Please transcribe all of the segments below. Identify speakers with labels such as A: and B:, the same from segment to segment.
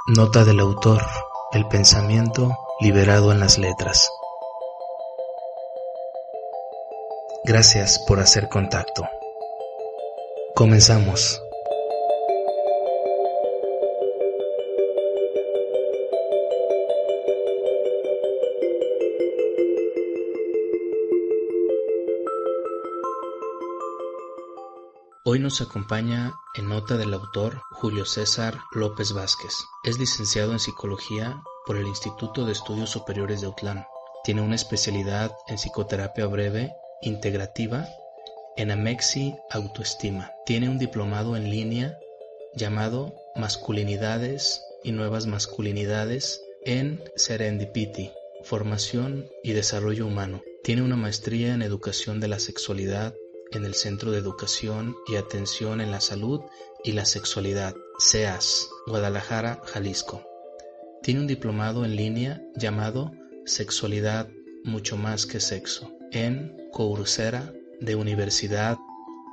A: Nota del autor: el pensamiento liberado en las letras. Gracias por hacer contacto. Comenzamos. Hoy nos acompaña en Nota del autor Julio César López Vázquez. Es licenciado en Psicología por el Instituto de Estudios Superiores de Autlán. Tiene una especialidad en Psicoterapia Breve Integrativa en Amexi Autoestima. Tiene un diplomado en línea llamado Masculinidades y Nuevas Masculinidades en Serendipity, Formación y Desarrollo Humano. Tiene una maestría en Educación de la Sexualidad en el Centro de Educación y Atención en la Salud y la Sexualidad, CEAS, Guadalajara, Jalisco. Tiene un diplomado en línea llamado Sexualidad Mucho Más que Sexo en Coursera de Universidad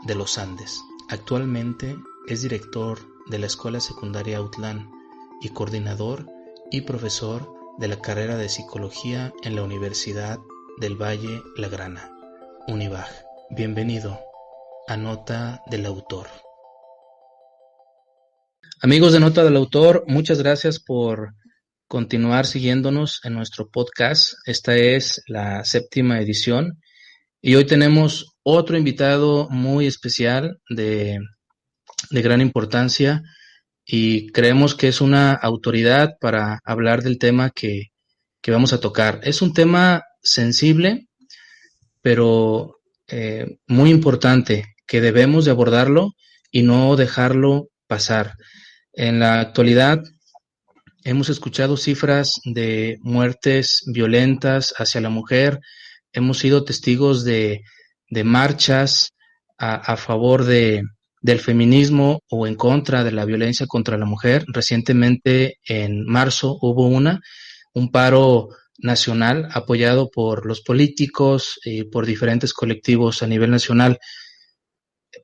A: de los Andes. Actualmente es director de la Escuela Secundaria Autlán y coordinador y profesor de la carrera de Psicología en la Universidad del Valle La Grana, Univag. Bienvenido a Nota del Autor. Amigos de Nota del Autor, muchas gracias por continuar siguiéndonos en nuestro podcast. Esta es la 7ª edición y hoy tenemos otro invitado muy especial de gran importancia y creemos que es una autoridad para hablar del tema que vamos a tocar. Es un tema sensible, pero muy importante, que debemos de abordarlo y no dejarlo pasar. En la actualidad hemos escuchado cifras de muertes violentas hacia la mujer, hemos sido testigos de marchas a favor del feminismo o en contra de la violencia contra la mujer. Recientemente en marzo hubo un paro nacional apoyado por los políticos y por diferentes colectivos a nivel nacional.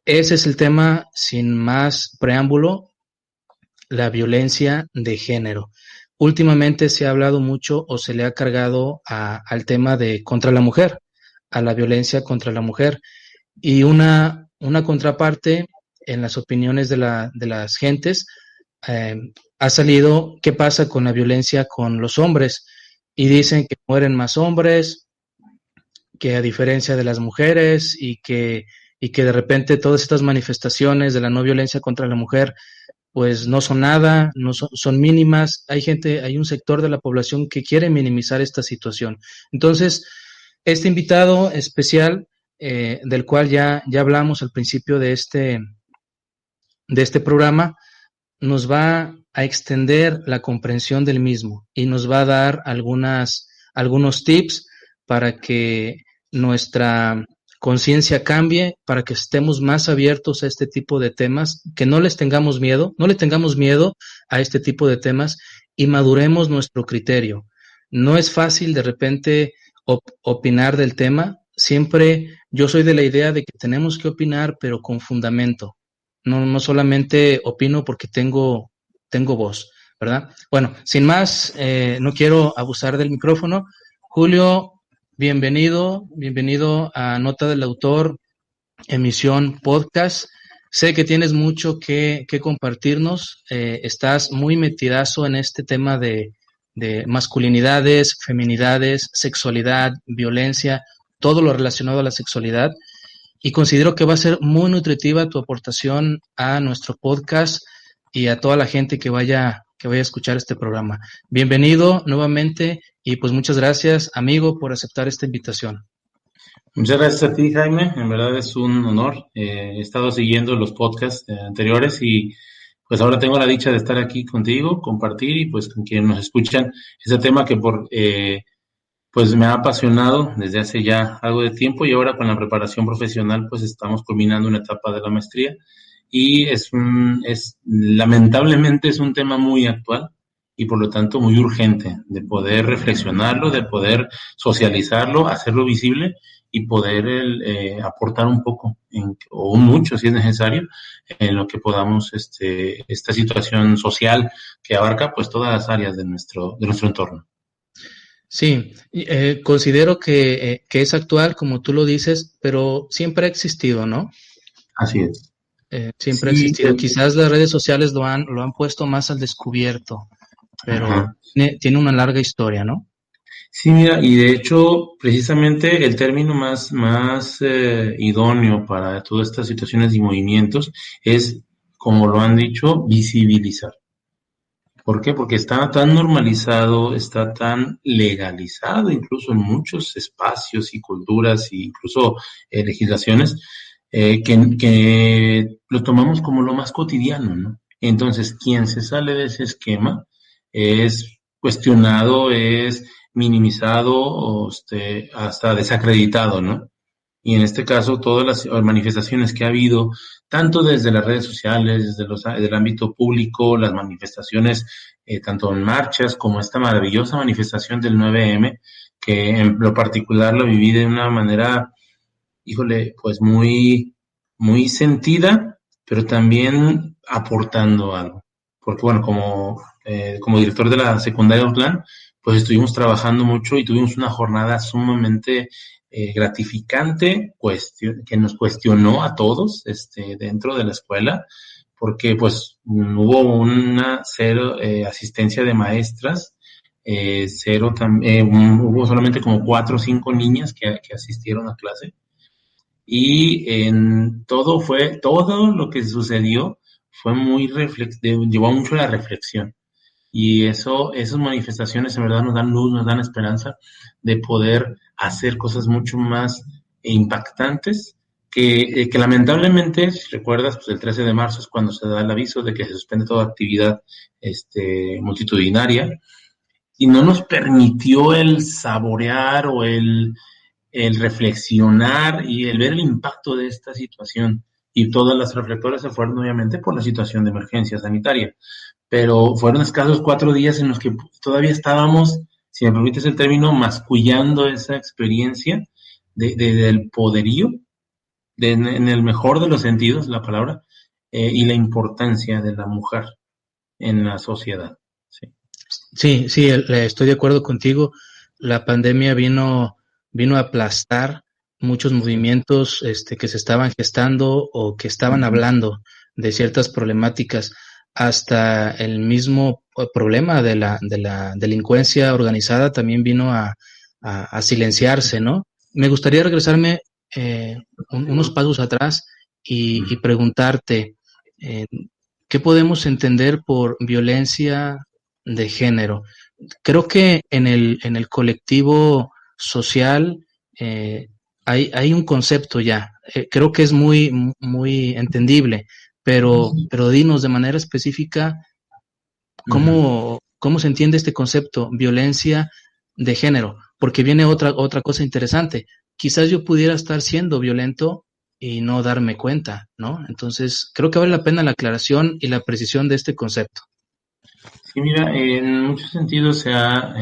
A: Ese es el tema, sin más preámbulo, la violencia de género. Últimamente se ha hablado mucho o se le ha cargado al tema de contra la mujer, a la violencia contra la mujer, y una contraparte en las opiniones de las gentes ha salido qué pasa con la violencia con los hombres. Y dicen que mueren más hombres, que a diferencia de las mujeres, y que de repente todas estas manifestaciones de la no violencia contra la mujer, pues no son nada, no son mínimas. Hay un sector de la población que quiere minimizar esta situación. Entonces, este invitado especial, del cual ya hablamos al principio de este programa, nos va a extender la comprensión del mismo y nos va a dar algunos tips para que nuestra conciencia cambie, para que estemos más abiertos a este tipo de temas, que no le tengamos miedo a este tipo de temas y maduremos nuestro criterio. No es fácil de repente opinar del tema. Siempre yo soy de la idea de que tenemos que opinar, pero con fundamento. No solamente opino porque tengo voz, ¿verdad? Bueno, sin más, no quiero abusar del micrófono. Julio, bienvenido a Nota del Autor, emisión podcast. Sé que tienes mucho que compartirnos, estás muy metidazo en este tema de masculinidades, feminidades, sexualidad, violencia, todo lo relacionado a la sexualidad. Y considero que va a ser muy nutritiva tu aportación a nuestro podcast y a toda la gente que vaya a escuchar este programa. Bienvenido nuevamente y pues muchas gracias, amigo, por aceptar esta invitación.
B: Muchas gracias a ti, Jaime. En verdad es un honor. He estado siguiendo los podcasts anteriores y pues ahora tengo la dicha de estar aquí contigo, compartir y pues con quienes nos escuchan este tema que pues me ha apasionado desde hace ya algo de tiempo y ahora con la preparación profesional pues estamos culminando una etapa de la maestría y lamentablemente es un tema muy actual y por lo tanto muy urgente de poder reflexionarlo, de poder socializarlo, hacerlo visible y poder aportar un poco, o un mucho si es necesario, en lo que podamos, esta situación social que abarca pues todas las áreas de nuestro entorno.
A: Sí, considero que es actual, como tú lo dices, pero siempre ha existido, ¿no?
B: Así es.
A: Siempre ha
B: Sí,
A: existido. Quizás las redes sociales lo han puesto más al descubierto, pero
B: ajá.
A: tiene una larga historia, ¿no?
B: Sí, mira, y de hecho, precisamente el término más idóneo para todas estas situaciones y movimientos es, como lo han dicho, visibilizar. ¿Por qué? Porque está tan normalizado, está tan legalizado, incluso en muchos espacios y culturas e incluso legislaciones, que lo tomamos como lo más cotidiano, ¿no? Entonces, quien se sale de ese esquema es cuestionado, es minimizado o hasta desacreditado, ¿no? Y en este caso, todas las manifestaciones que ha habido, tanto desde las redes sociales, desde el ámbito público, las manifestaciones, tanto en marchas como esta maravillosa manifestación del 9M, que en lo particular lo viví de una manera, híjole, pues muy sentida, pero también aportando algo. Porque bueno, como director de la secundaria Outland, pues estuvimos trabajando mucho y tuvimos una jornada sumamente gratificante, que nos cuestionó a todos dentro de la escuela, porque pues hubo una cero asistencia de maestras, hubo solamente como 4 o 5 niñas que asistieron a clase y en todo lo que sucedió fue llevó mucho a la reflexión. Y esas manifestaciones en verdad nos dan luz, nos dan esperanza de poder hacer cosas mucho más impactantes que lamentablemente, si recuerdas, pues el 13 de marzo es cuando se da el aviso de que se suspende toda actividad multitudinaria y no nos permitió el saborear o el reflexionar y el ver el impacto de esta situación. Y todas las reflectoras se fueron obviamente por la situación de emergencia sanitaria. Pero fueron escasos 4 días en los que todavía estábamos, si me permites el término, mascullando esa experiencia del poderío, en el mejor de los sentidos, la palabra, y la importancia de la mujer en la sociedad. Sí.
A: Sí, sí, estoy de acuerdo contigo. La pandemia vino a aplastar muchos movimientos que se estaban gestando o que estaban
B: Uh-huh.
A: hablando de ciertas problemáticas, hasta el mismo problema de la delincuencia organizada también vino a silenciarse, ¿no? Me gustaría regresarme unos pasos atrás y preguntarte, eh, ¿qué podemos entender por violencia de género? Creo que en el colectivo social eh, hay un concepto ya. Creo que es muy entendible, pero dinos de manera específica
B: Uh-huh.
A: cómo se entiende este concepto, violencia de género, porque viene otra cosa interesante. Quizás yo pudiera estar siendo violento y no darme cuenta, ¿no? Entonces, creo que vale la pena la aclaración y la precisión de este concepto.
B: Sí, mira, en muchos sentidos, o sea,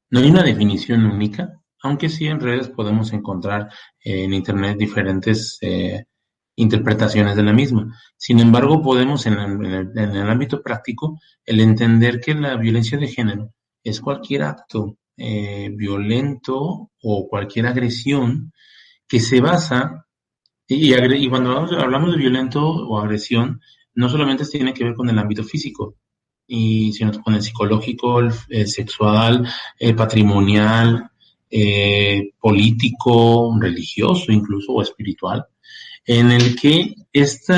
B: no hay una definición única, aunque sí en redes podemos encontrar en Internet diferentes interpretaciones de la misma. Sin embargo, podemos en el ámbito práctico el entender que la violencia de género es cualquier acto violento o cualquier agresión que se basa, y cuando hablamos de violento o agresión, no solamente tiene que ver con el ámbito físico, sino con el psicológico, el sexual, el patrimonial, político, religioso incluso o espiritual, en el que este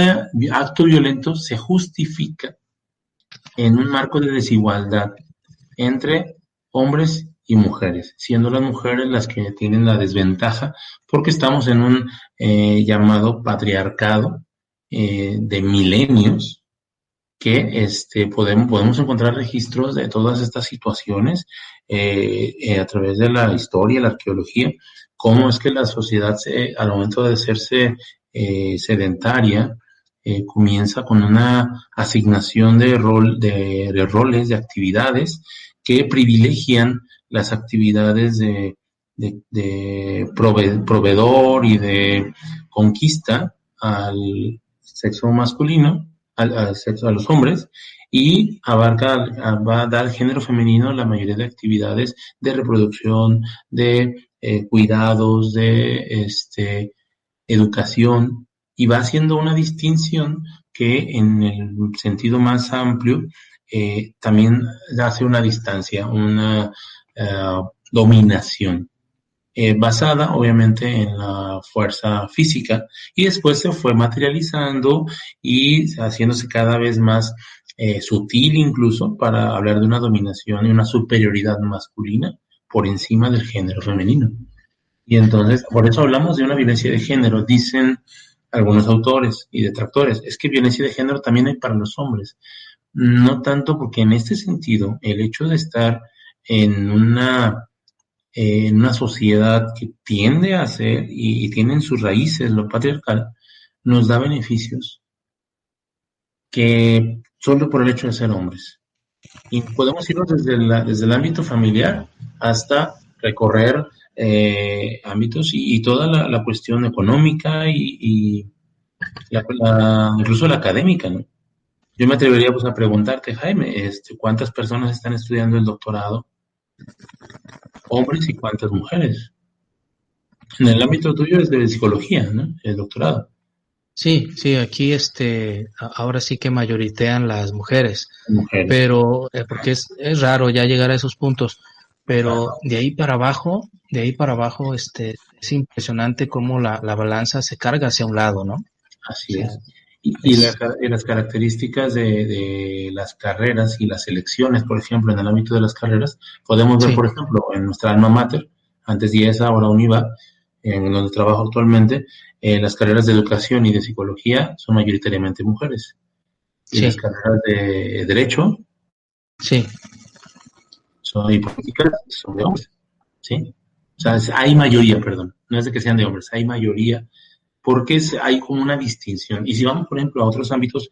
B: acto violento se justifica en un marco de desigualdad entre hombres y mujeres, siendo las mujeres las que tienen la desventaja porque estamos en un llamado patriarcado de milenios que podemos encontrar registros de todas estas situaciones a través de la historia, la arqueología, cómo es que la sociedad al momento de hacerse sedentaria comienza con una asignación de roles, de actividades que privilegian las actividades proveedor y de conquista al sexo masculino, a los hombres, y va a dar al género femenino la mayoría de actividades de reproducción, de cuidados, de educación, y va haciendo una distinción que en el sentido más amplio también hace una distancia, una dominación. Basada obviamente en la fuerza física, y después se fue materializando y haciéndose cada vez más sutil, incluso para hablar de una dominación y una superioridad masculina por encima del género femenino. Y entonces, por eso hablamos de una violencia de género, dicen algunos autores y detractores. Es que violencia de género también hay para los hombres. No tanto porque en este sentido, el hecho de estar en una sociedad que tiende a ser y tiene en sus raíces lo patriarcal, nos da beneficios que solo por el hecho de ser hombres. Y podemos irnos desde el ámbito familiar hasta recorrer ámbitos y toda la cuestión económica y incluso la académica, ¿no? Yo me atrevería pues a preguntarte, Jaime, ¿cuántas personas están estudiando el doctorado? Hombres y cuántas mujeres. En el ámbito tuyo es de psicología, ¿no? El doctorado.
A: Sí, sí, aquí ahora sí que mayoritean las mujeres,
B: Mujeres.
A: pero porque es raro ya llegar a esos puntos, pero de ahí para abajo, es impresionante cómo la balanza se carga hacia un lado, ¿no?
B: Así
A: O sea,
B: es. Y las características de las carreras y las selecciones, por ejemplo, en el ámbito de las carreras, podemos ver,
A: sí,
B: por ejemplo, en nuestra alma mater, antes IESA, ahora UNIVA, en donde trabajo actualmente, las carreras de educación y de psicología son mayoritariamente mujeres. Y
A: sí,
B: las carreras de derecho
A: sí,
B: y políticas son de hombres, ¿sí? O sea, hay mayoría, perdón, no es de que sean de hombres, hay mayoría porque hay como una distinción. Y si vamos, por ejemplo, a otros ámbitos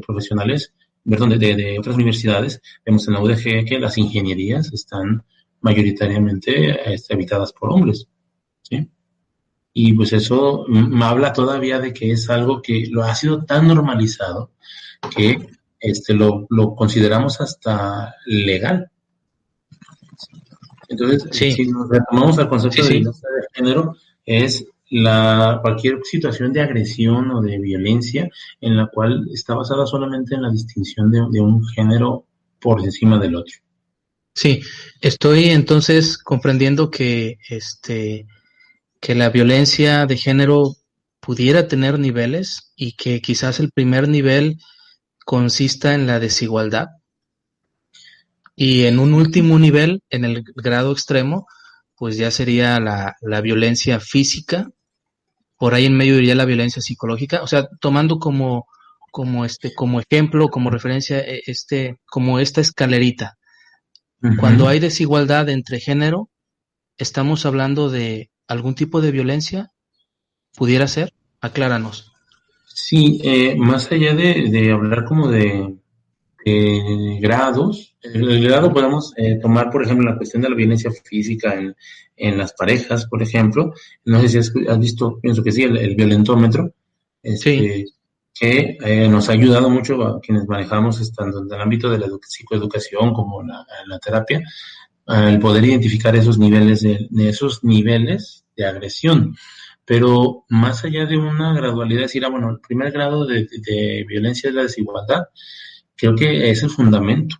B: profesionales, perdón, de otras universidades, vemos en la UDG que las ingenierías están mayoritariamente habitadas por hombres, ¿sí? Y pues eso me habla todavía de que es algo que lo ha sido tan normalizado que lo consideramos hasta legal. Entonces,
A: sí,
B: si nos retomamos al concepto
A: sí,
B: de
A: sí.
B: violencia de género, es cualquier situación de agresión o de violencia en la cual está basada solamente en la distinción de un género por encima del otro.
A: Sí, estoy entonces comprendiendo que la violencia de género pudiera tener niveles y que quizás el primer nivel consista en la desigualdad y en un último nivel, en el grado extremo, pues ya sería la violencia física, por ahí en medio iría la violencia psicológica, o sea, tomando como ejemplo, como referencia, como esta escalerita. Cuando
B: Uh-huh.
A: hay desigualdad entre género, ¿estamos hablando de algún tipo de violencia? ¿Pudiera ser? Acláranos.
B: Sí, más allá de hablar como de grados, el grado podemos tomar, por ejemplo, la cuestión de la violencia física en las parejas, por ejemplo. No sé si has visto, pienso que sí, el violentómetro,
A: Sí,
B: este, que nos ha ayudado mucho a quienes manejamos tanto en el ámbito de la psicoeducación como la terapia, el poder identificar esos niveles de esos niveles de agresión. Pero más allá de una gradualidad, decir, bueno, el primer grado de violencia es la desigualdad, creo que es el fundamento,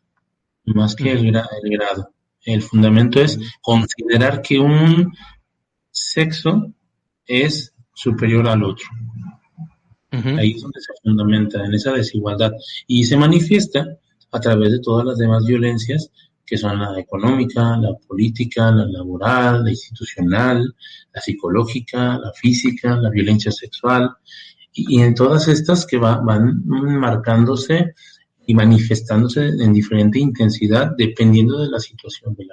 B: más que
A: ujú,
B: el grado. El fundamento es considerar que un sexo es superior al otro.
A: ujú.
B: Ahí es donde se fundamenta, en esa desigualdad. Y se manifiesta a través de todas las demás violencias, que son la económica, la política, la laboral, la institucional, la psicológica, la física, la violencia sexual. Y en todas estas que van marcándose y manifestándose en diferente intensidad dependiendo de la situación de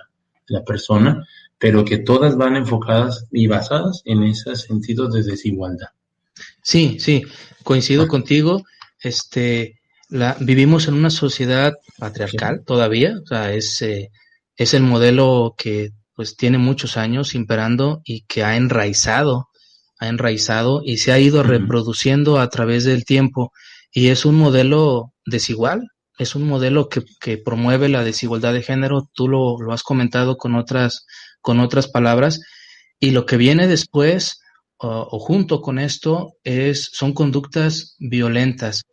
B: la persona, pero que todas van enfocadas y basadas en ese sentido de desigualdad.
A: Sí, sí, coincido contigo. Vivimos en una sociedad
B: Sí.
A: patriarcal todavía, o sea, es el modelo que pues tiene muchos años imperando y que ha enraizado y se ha ido reproduciendo a través del tiempo. Y es un modelo desigual, es un modelo que promueve la desigualdad de género. Tú lo has comentado con otras palabras. Y lo que viene después o junto con esto son conductas violentas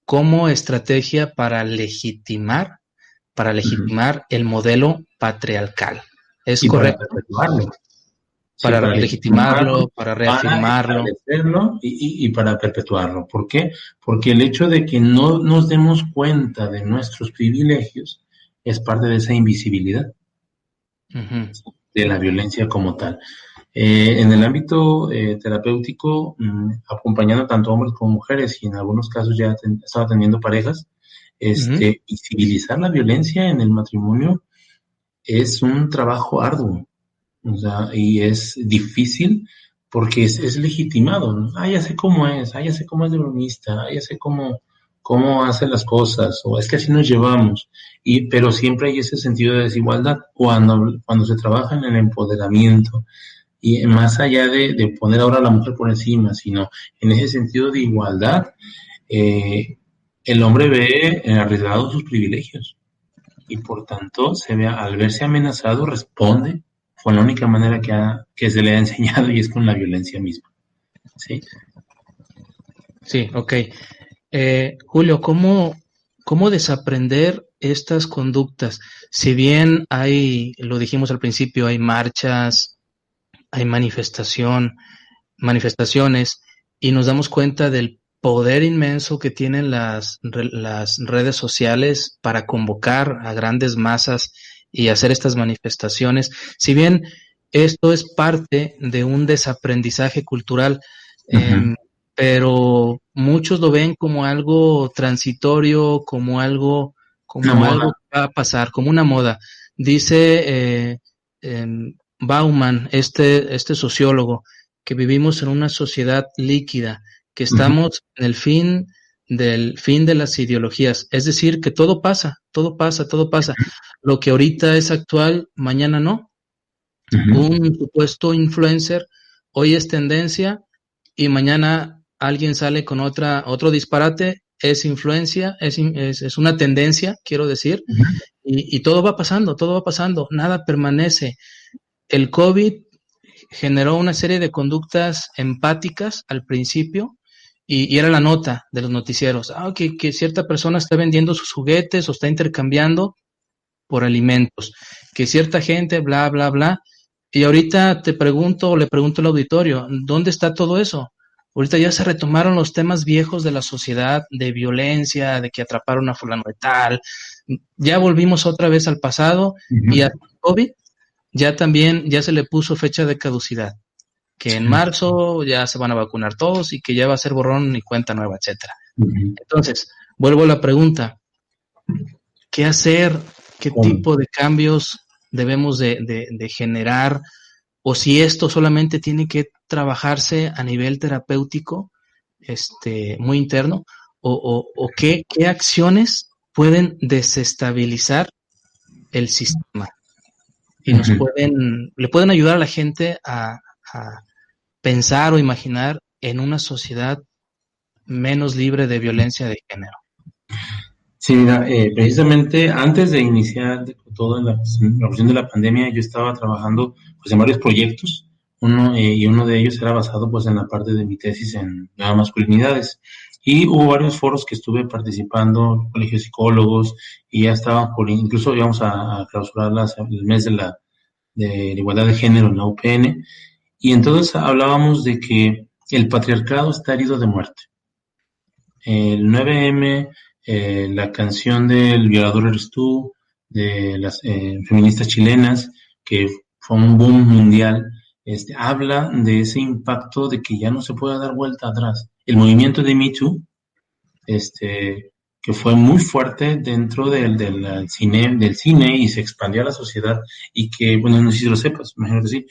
A: como estrategia para
B: Ujú.
A: legitimar el modelo patriarcal. ¿Es
B: Y para
A: correcto?
B: perpetuarlo. Sí,
A: Para
B: para legitimarlo,
A: legitimarlo, para
B: para
A: reafirmarlo.
B: establecerlo y para perpetuarlo. ¿Por qué? Porque el hecho de que no nos demos cuenta de nuestros privilegios es parte de esa invisibilidad
A: Ujú,
B: de la violencia como tal. En el ámbito terapéutico, acompañando tanto hombres como mujeres y en algunos casos ya estaba teniendo parejas,
A: ujú.
B: visibilizar la violencia en el matrimonio es un trabajo arduo. O sea, y es difícil porque es legitimado, ¿no? Ah, ya sé cómo es, ah, ya sé cómo es de bromista, ah, ya sé cómo hace las cosas, o es que así nos llevamos. Pero siempre hay ese sentido de desigualdad cuando se trabaja en el empoderamiento y más allá de poner ahora a la mujer por encima, sino en ese sentido de igualdad, eh, el hombre ve arriesgados sus privilegios y por tanto al verse amenazado responde con la única manera que se le ha enseñado y es con la violencia misma. ¿Sí?
A: Sí, ok. Julio, ¿cómo desaprender estas conductas? Si bien lo dijimos al principio, hay marchas, hay manifestaciones, y nos damos cuenta del poder inmenso que tienen las redes sociales para convocar a grandes masas y hacer estas manifestaciones. Si bien esto es parte de un desaprendizaje cultural,
B: Uh-huh.
A: eh, pero muchos lo ven como algo transitorio,
B: Una
A: como algo
B: moda.
A: que va a pasar, como una moda. Dice Bauman, este sociólogo, que vivimos en una sociedad líquida, que
B: Uh-huh.
A: estamos en el fin de las ideologías, es decir, que todo pasa, todo pasa, todo pasa. Lo que ahorita es actual, mañana no.
B: Uh-huh.
A: Un supuesto influencer hoy es tendencia y mañana alguien sale con otro disparate, es influencia, es una tendencia, quiero decir,
B: Uh-huh.
A: y todo va pasando, nada permanece. El COVID generó una serie de conductas empáticas al principio y era la nota de los noticieros. Que cierta persona está vendiendo sus juguetes o está intercambiando por alimentos, que cierta gente, bla, bla, bla. Y ahorita te pregunto, o le pregunto al auditorio, ¿dónde está todo eso? Ahorita ya se retomaron los temas viejos de la sociedad, de violencia, de que atraparon a fulano de tal. Ya volvimos otra vez al pasado y a
B: Uh-huh.
A: COVID ya también ya se le puso fecha de caducidad, que en
B: Sí.
A: marzo ya se van a vacunar todos y que ya va a ser borrón y cuenta nueva, etcétera.
B: Uh-huh.
A: Entonces, vuelvo a la pregunta, ¿qué hacer? ¿Qué
B: ¿Cómo?
A: tipo de cambios debemos de generar? O si esto solamente tiene que trabajarse a nivel terapéutico, muy interno, o qué acciones pueden desestabilizar el sistema y
B: Uh-huh.
A: le pueden ayudar a la gente a pensar o imaginar en una sociedad menos libre de violencia de género.
B: Sí, mira, precisamente antes de iniciar toda la cuestión de la pandemia, yo estaba trabajando pues en varios proyectos, y uno de ellos era basado pues en la parte de mi tesis en nuevas masculinidades. Y hubo varios foros que estuve participando, colegios de psicólogos, y ya estaban incluso íbamos a clausurar el mes de la igualdad de género en la UPN, y entonces hablábamos de que el patriarcado está herido de muerte. El 9M, la canción del violador eres tú, de las feministas chilenas, que fue un boom mundial, habla de ese impacto de que ya no se puede dar vuelta atrás. El movimiento de Me Too, este, que fue muy fuerte dentro del cine y se expandió a la sociedad y que, bueno, no sé si lo sepas, imagino que sí,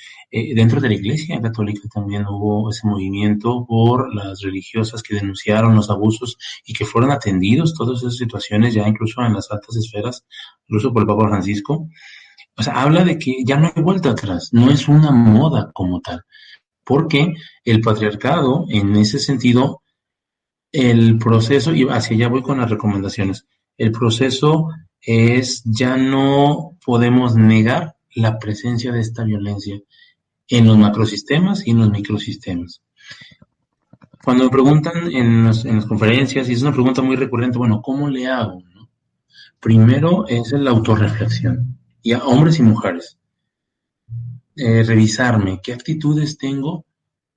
B: dentro de la Iglesia Católica también hubo ese movimiento por las religiosas que denunciaron los abusos y que fueron atendidos todas esas situaciones ya incluso en las altas esferas, incluso por el Papa Francisco. O sea, habla de que ya no hay vuelta atrás, no es una moda como tal, porque el patriarcado, en ese sentido, el proceso, y hacia allá voy con las recomendaciones, el proceso es, ya no podemos negar la presencia de esta violencia en los macrosistemas y en los microsistemas. Cuando me preguntan en las conferencias, y es una pregunta muy recurrente, bueno, ¿cómo le hago? ¿No? Primero es la autorreflexión, y a hombres y mujeres, revisarme qué actitudes tengo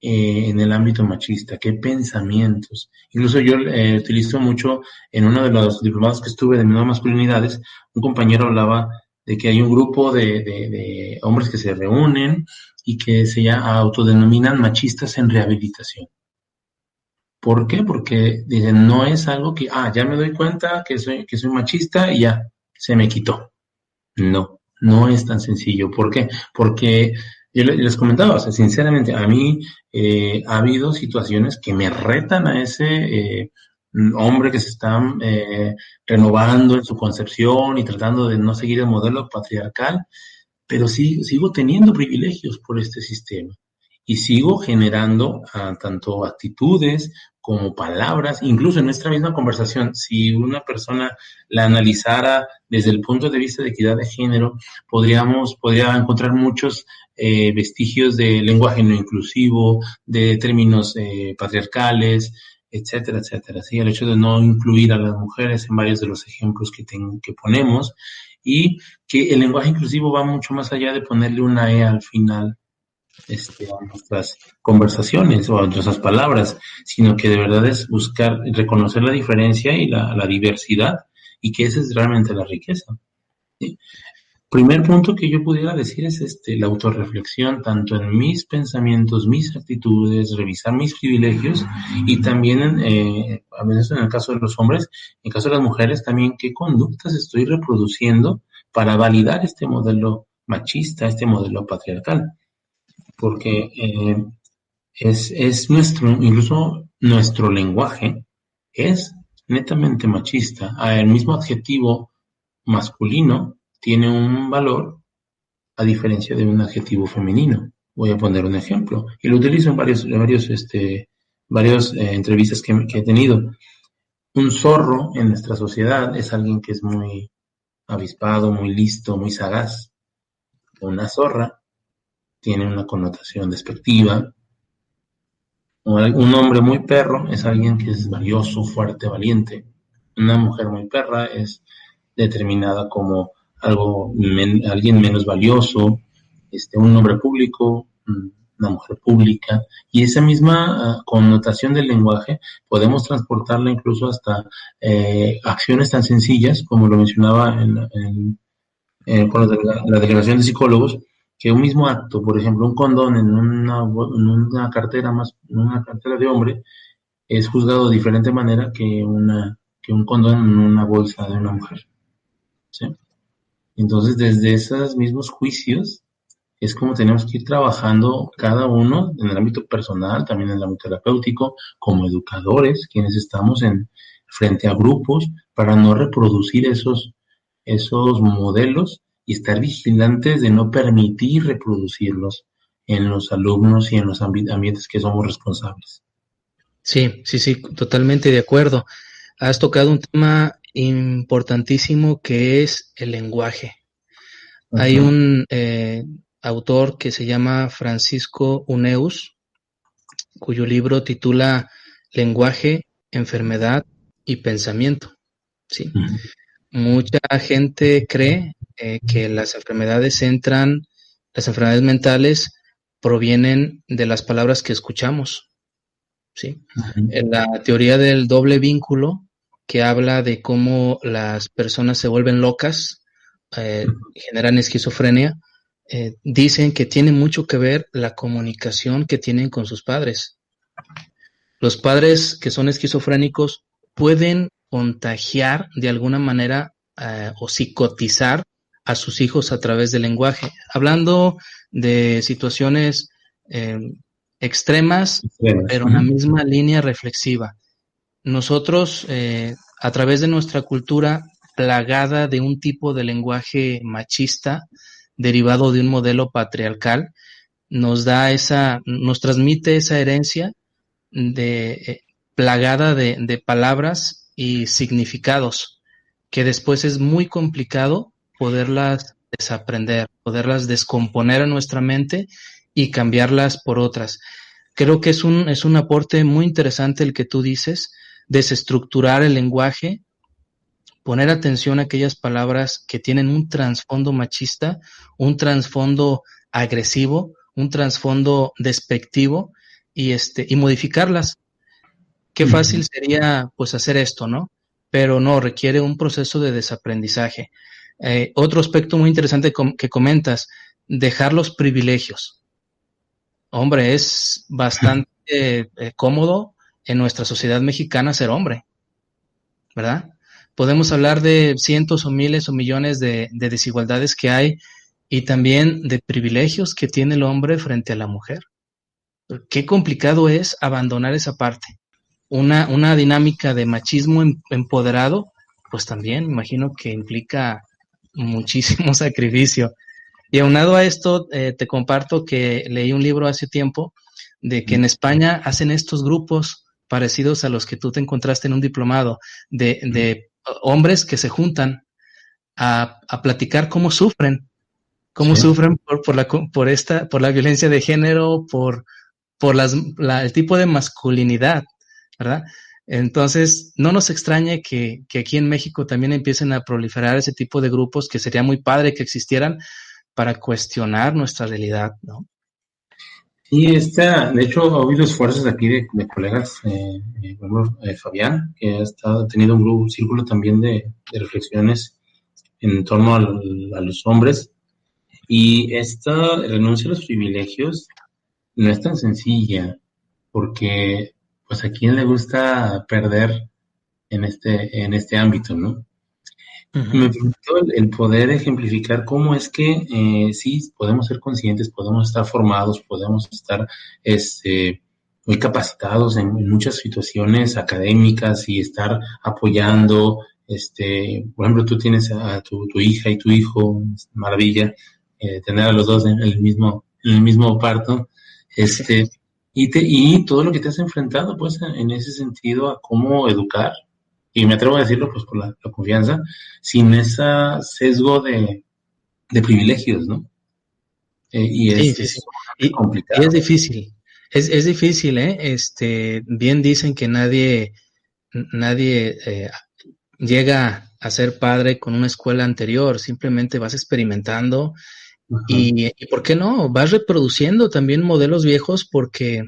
B: en el ámbito machista, qué pensamientos. Incluso yo utilizo mucho, en uno de los diplomados que estuve de nuevas masculinidades, un compañero hablaba de que hay un grupo de hombres que se reúnen y que se ya autodenominan machistas en rehabilitación. ¿Por qué? Porque dicen, no es algo que, ya me doy cuenta que soy machista y ya, se me quitó. No, no es tan sencillo. ¿Por qué? Porque yo les comentaba, o sea, sinceramente, a mí ha habido situaciones que me retan a ese hombre que se está renovando en su concepción y tratando de no seguir el modelo patriarcal, pero sí, sigo teniendo privilegios por este sistema y sigo generando tanto actitudes como palabras, incluso en nuestra misma conversación, si una persona la analizara desde el punto de vista de equidad de género, podría encontrar muchos vestigios de lenguaje no inclusivo, de términos patriarcales, etcétera, etcétera. ¿Sí? El hecho de no incluir a las mujeres en varios de los ejemplos que ponemos, y que el lenguaje inclusivo va mucho más allá de ponerle una E al final a nuestras conversaciones o a nuestras palabras, sino que de verdad es buscar reconocer la diferencia y la diversidad, y que esa es realmente la riqueza. ¿Sí? Primer punto que yo pudiera decir es la autorreflexión, tanto en mis pensamientos, mis actitudes, revisar mis privilegios, y también a veces en el caso de los hombres, en el caso de las mujeres también, qué conductas estoy reproduciendo para validar este modelo machista, este modelo patriarcal, porque es incluso nuestro lenguaje es netamente machista. El mismo adjetivo masculino tiene un valor a diferencia de un adjetivo femenino. Voy a poner un ejemplo, y lo utilizo en varias entrevistas que he tenido. Un zorro en nuestra sociedad es alguien que es muy avispado, muy listo, muy sagaz. Una zorra tiene una connotación despectiva. Un hombre muy perro es alguien que es valioso, fuerte, valiente. Una mujer muy perra es determinada como alguien menos valioso, un hombre público, una mujer pública, y esa misma connotación del lenguaje podemos transportarla incluso hasta acciones tan sencillas como lo mencionaba con la delegación de psicólogos, que un mismo acto, por ejemplo, un condón en una cartera de hombre, es juzgado de diferente manera que un condón en una bolsa de una mujer. ¿Sí? Entonces, desde esos mismos juicios es como tenemos que ir trabajando cada uno en el ámbito personal, también en el ámbito terapéutico, como educadores, quienes estamos frente a grupos, para no reproducir esos modelos y estar vigilantes de no permitir reproducirlos en los alumnos y en los ambientes que somos responsables.
A: Sí, sí, sí, totalmente de acuerdo. Has tocado un tema importantísimo que es el lenguaje. Hay un autor que se llama Francisco Uneus, cuyo libro titula Lenguaje, Enfermedad y Pensamiento. ¿Sí? Mucha gente cree que las enfermedades mentales provienen de las palabras que escuchamos. ¿Sí? En la teoría del doble vínculo, que habla de cómo las personas se vuelven locas, generan esquizofrenia, dicen que tiene mucho que ver la comunicación que tienen con sus padres. Los padres que son esquizofrénicos pueden contagiar de alguna manera o psicotizar a sus hijos a través del lenguaje, hablando de situaciones extremas, pero en la misma línea reflexiva. Nosotros, a través de nuestra cultura plagada de un tipo de lenguaje machista, derivado de un modelo patriarcal, nos transmite esa herencia plagada de palabras y significados que después es muy complicado poderlas desaprender, poderlas descomponer en nuestra mente y cambiarlas por otras. Creo que es un aporte muy interesante el que tú dices, desestructurar el lenguaje, poner atención a aquellas palabras que tienen un trasfondo machista, un trasfondo agresivo, un trasfondo despectivo y modificarlas. Qué fácil sería pues hacer esto, ¿no? Pero no, requiere un proceso de desaprendizaje. Otro aspecto muy interesante que comentas, dejar los privilegios. Hombre, es bastante cómodo en nuestra sociedad mexicana ser hombre, ¿verdad? Podemos hablar de cientos o miles o millones de desigualdades que hay y también de privilegios que tiene el hombre frente a la mujer. Qué complicado es abandonar esa parte. Una dinámica de machismo empoderado, pues también imagino que implica muchísimo sacrificio. Y aunado a esto, te comparto que leí un libro hace tiempo de que en España hacen estos grupos parecidos a los que tú te encontraste en un diplomado, de hombres que se juntan a platicar cómo
B: Sí.
A: sufren por la violencia de género, por el tipo de masculinidad, ¿verdad? Entonces, no nos extrañe que aquí en México también empiecen a proliferar ese tipo de grupos, que sería muy padre que existieran para cuestionar nuestra realidad, ¿no?
B: Y de hecho, ha habido esfuerzos aquí de colegas, por ejemplo, Fabián, que ha tenido un círculo también de reflexiones en torno a los hombres. Y esta renuncia a los privilegios no es tan sencilla, porque pues a quién le gusta perder en este ámbito, ¿no? Me
A: Uh-huh.
B: preguntó el poder ejemplificar cómo es que sí podemos ser conscientes, podemos estar formados, podemos estar muy capacitados en muchas situaciones académicas y estar apoyando. Por ejemplo, tú tienes a tu hija y tu hijo, es maravilla, tener a los dos en el mismo parto,
A: Sí.
B: y todo lo que te has enfrentado, pues, en ese sentido, a cómo educar, y me atrevo a decirlo, pues, por la confianza, sin ese sesgo de privilegios, ¿no? Y
A: Sí, sí, sí.
B: es sumamente
A: Y es
B: complicado.
A: difícil. Es difícil, ¿eh? Bien dicen que nadie llega a ser padre con una escuela anterior, simplemente vas experimentando
B: Ajá.
A: y ¿por qué no? Vas reproduciendo también modelos viejos porque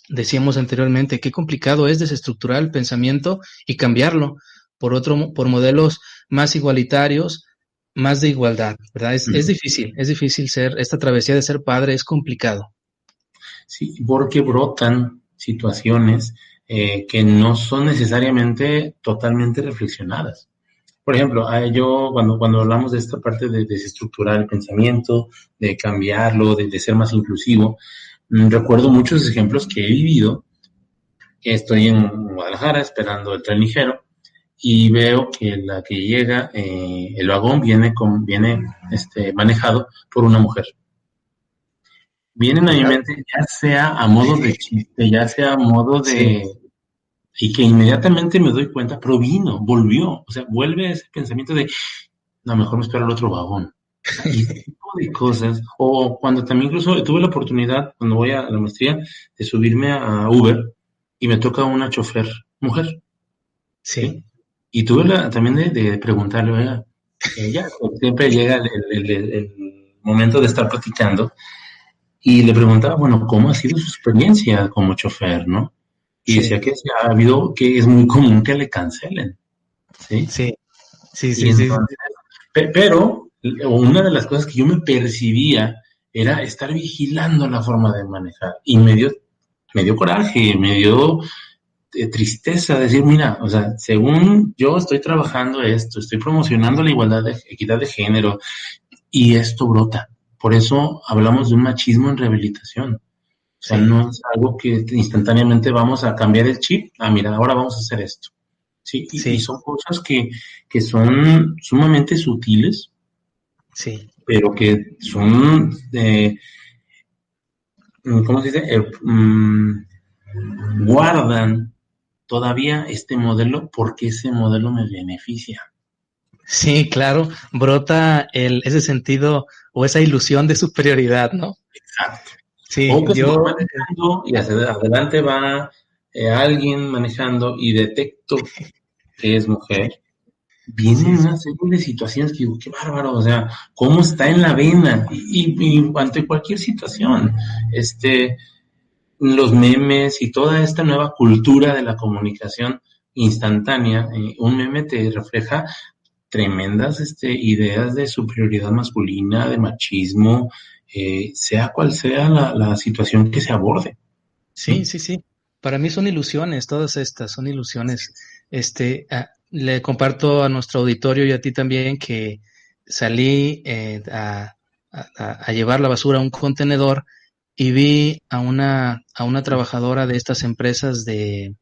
A: decíamos anteriormente, qué complicado es desestructurar el pensamiento y cambiarlo por modelos más igualitarios, más de igualdad, ¿verdad? Es difícil esta travesía de ser padre es complicado.
B: Sí, porque brotan situaciones que no son necesariamente totalmente reflexionadas. Por ejemplo, yo cuando hablamos de esta parte de desestructurar el pensamiento, de cambiarlo, de ser más inclusivo, recuerdo muchos ejemplos que he vivido. Estoy en Guadalajara esperando el tren ligero y veo que la que llega, el vagón viene manejado por una mujer. Vienen a mi
A: ¿Verdad?
B: mente ya sea a modo de chiste, ya sea a modo
A: Sí,
B: de... Y que inmediatamente me doy cuenta, volvió, o sea, vuelve ese pensamiento de, no, mejor me espero el otro vagón. O sea, y ese tipo de cosas, o cuando también incluso tuve la oportunidad, cuando voy a la maestría, de subirme a Uber y me toca una chofer mujer,
A: sí.
B: ¿sí? Y tuve también de preguntarle, oiga, ella siempre llega el momento de estar platicando y le preguntaba, bueno, ¿cómo ha sido su experiencia como chofer, no? Y decía
A: Sí,
B: que sí, ha habido, que es muy común que le cancelen, ¿sí?
A: sí, sí,
B: Y
A: sí, sí, sí.
B: entonces, pero una de las cosas que yo me percibía era estar vigilando la forma de manejar. Y me dio coraje, me dio tristeza decir, mira, o sea, según yo estoy trabajando esto, estoy promocionando la igualdad de equidad de género y esto brota. Por eso hablamos de un machismo en rehabilitación. O sea,
A: Sí,
B: no es algo que instantáneamente vamos a cambiar el chip. Ah, mira, ahora vamos a hacer esto. Sí, y
A: sí,
B: son cosas que son sumamente sutiles,
A: sí.
B: pero que son, ¿cómo se dice? Guardan todavía este modelo porque ese modelo me beneficia.
A: Sí, claro, brota ese sentido o esa ilusión de superioridad, ¿no?
B: Exacto.
A: Sí,
B: O que se va
A: yo,
B: manejando y hacia adelante va alguien manejando y detecto que es mujer.
A: sí,
B: Vienen
A: sí,
B: una serie de situaciones que digo, qué bárbaro, o sea, cómo está en la vena y ante cualquier situación, los memes y toda esta nueva cultura de la comunicación instantánea, un meme te refleja tremendas ideas de superioridad masculina, de machismo, sea cual sea la situación que se aborde.
A: sí,
B: ¿Sí?
A: sí, sí. Para mí son ilusiones, todas estas son ilusiones. Le comparto a nuestro auditorio y a ti también que salí a llevar la basura a un contenedor y vi a una trabajadora de estas empresas de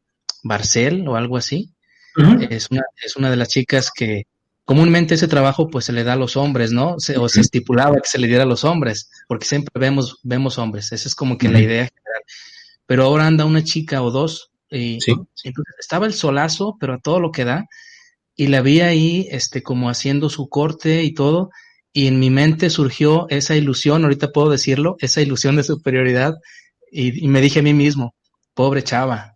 A: Barcel o algo así.
B: Ujú,
A: Es una de las chicas que comúnmente ese trabajo pues se le da a los hombres, ¿no? O se
B: ujú,
A: estipulaba que se le diera a los hombres, porque siempre vemos hombres. Esa es como que la
B: ujú.
A: idea. Pero ahora anda una chica o dos y
B: Sí,
A: entonces estaba el solazo, pero a todo lo que da, y la vi ahí, como haciendo su corte y todo, y en mi mente surgió esa ilusión, ahorita puedo decirlo, esa ilusión de superioridad, y me dije a mí mismo, pobre chava,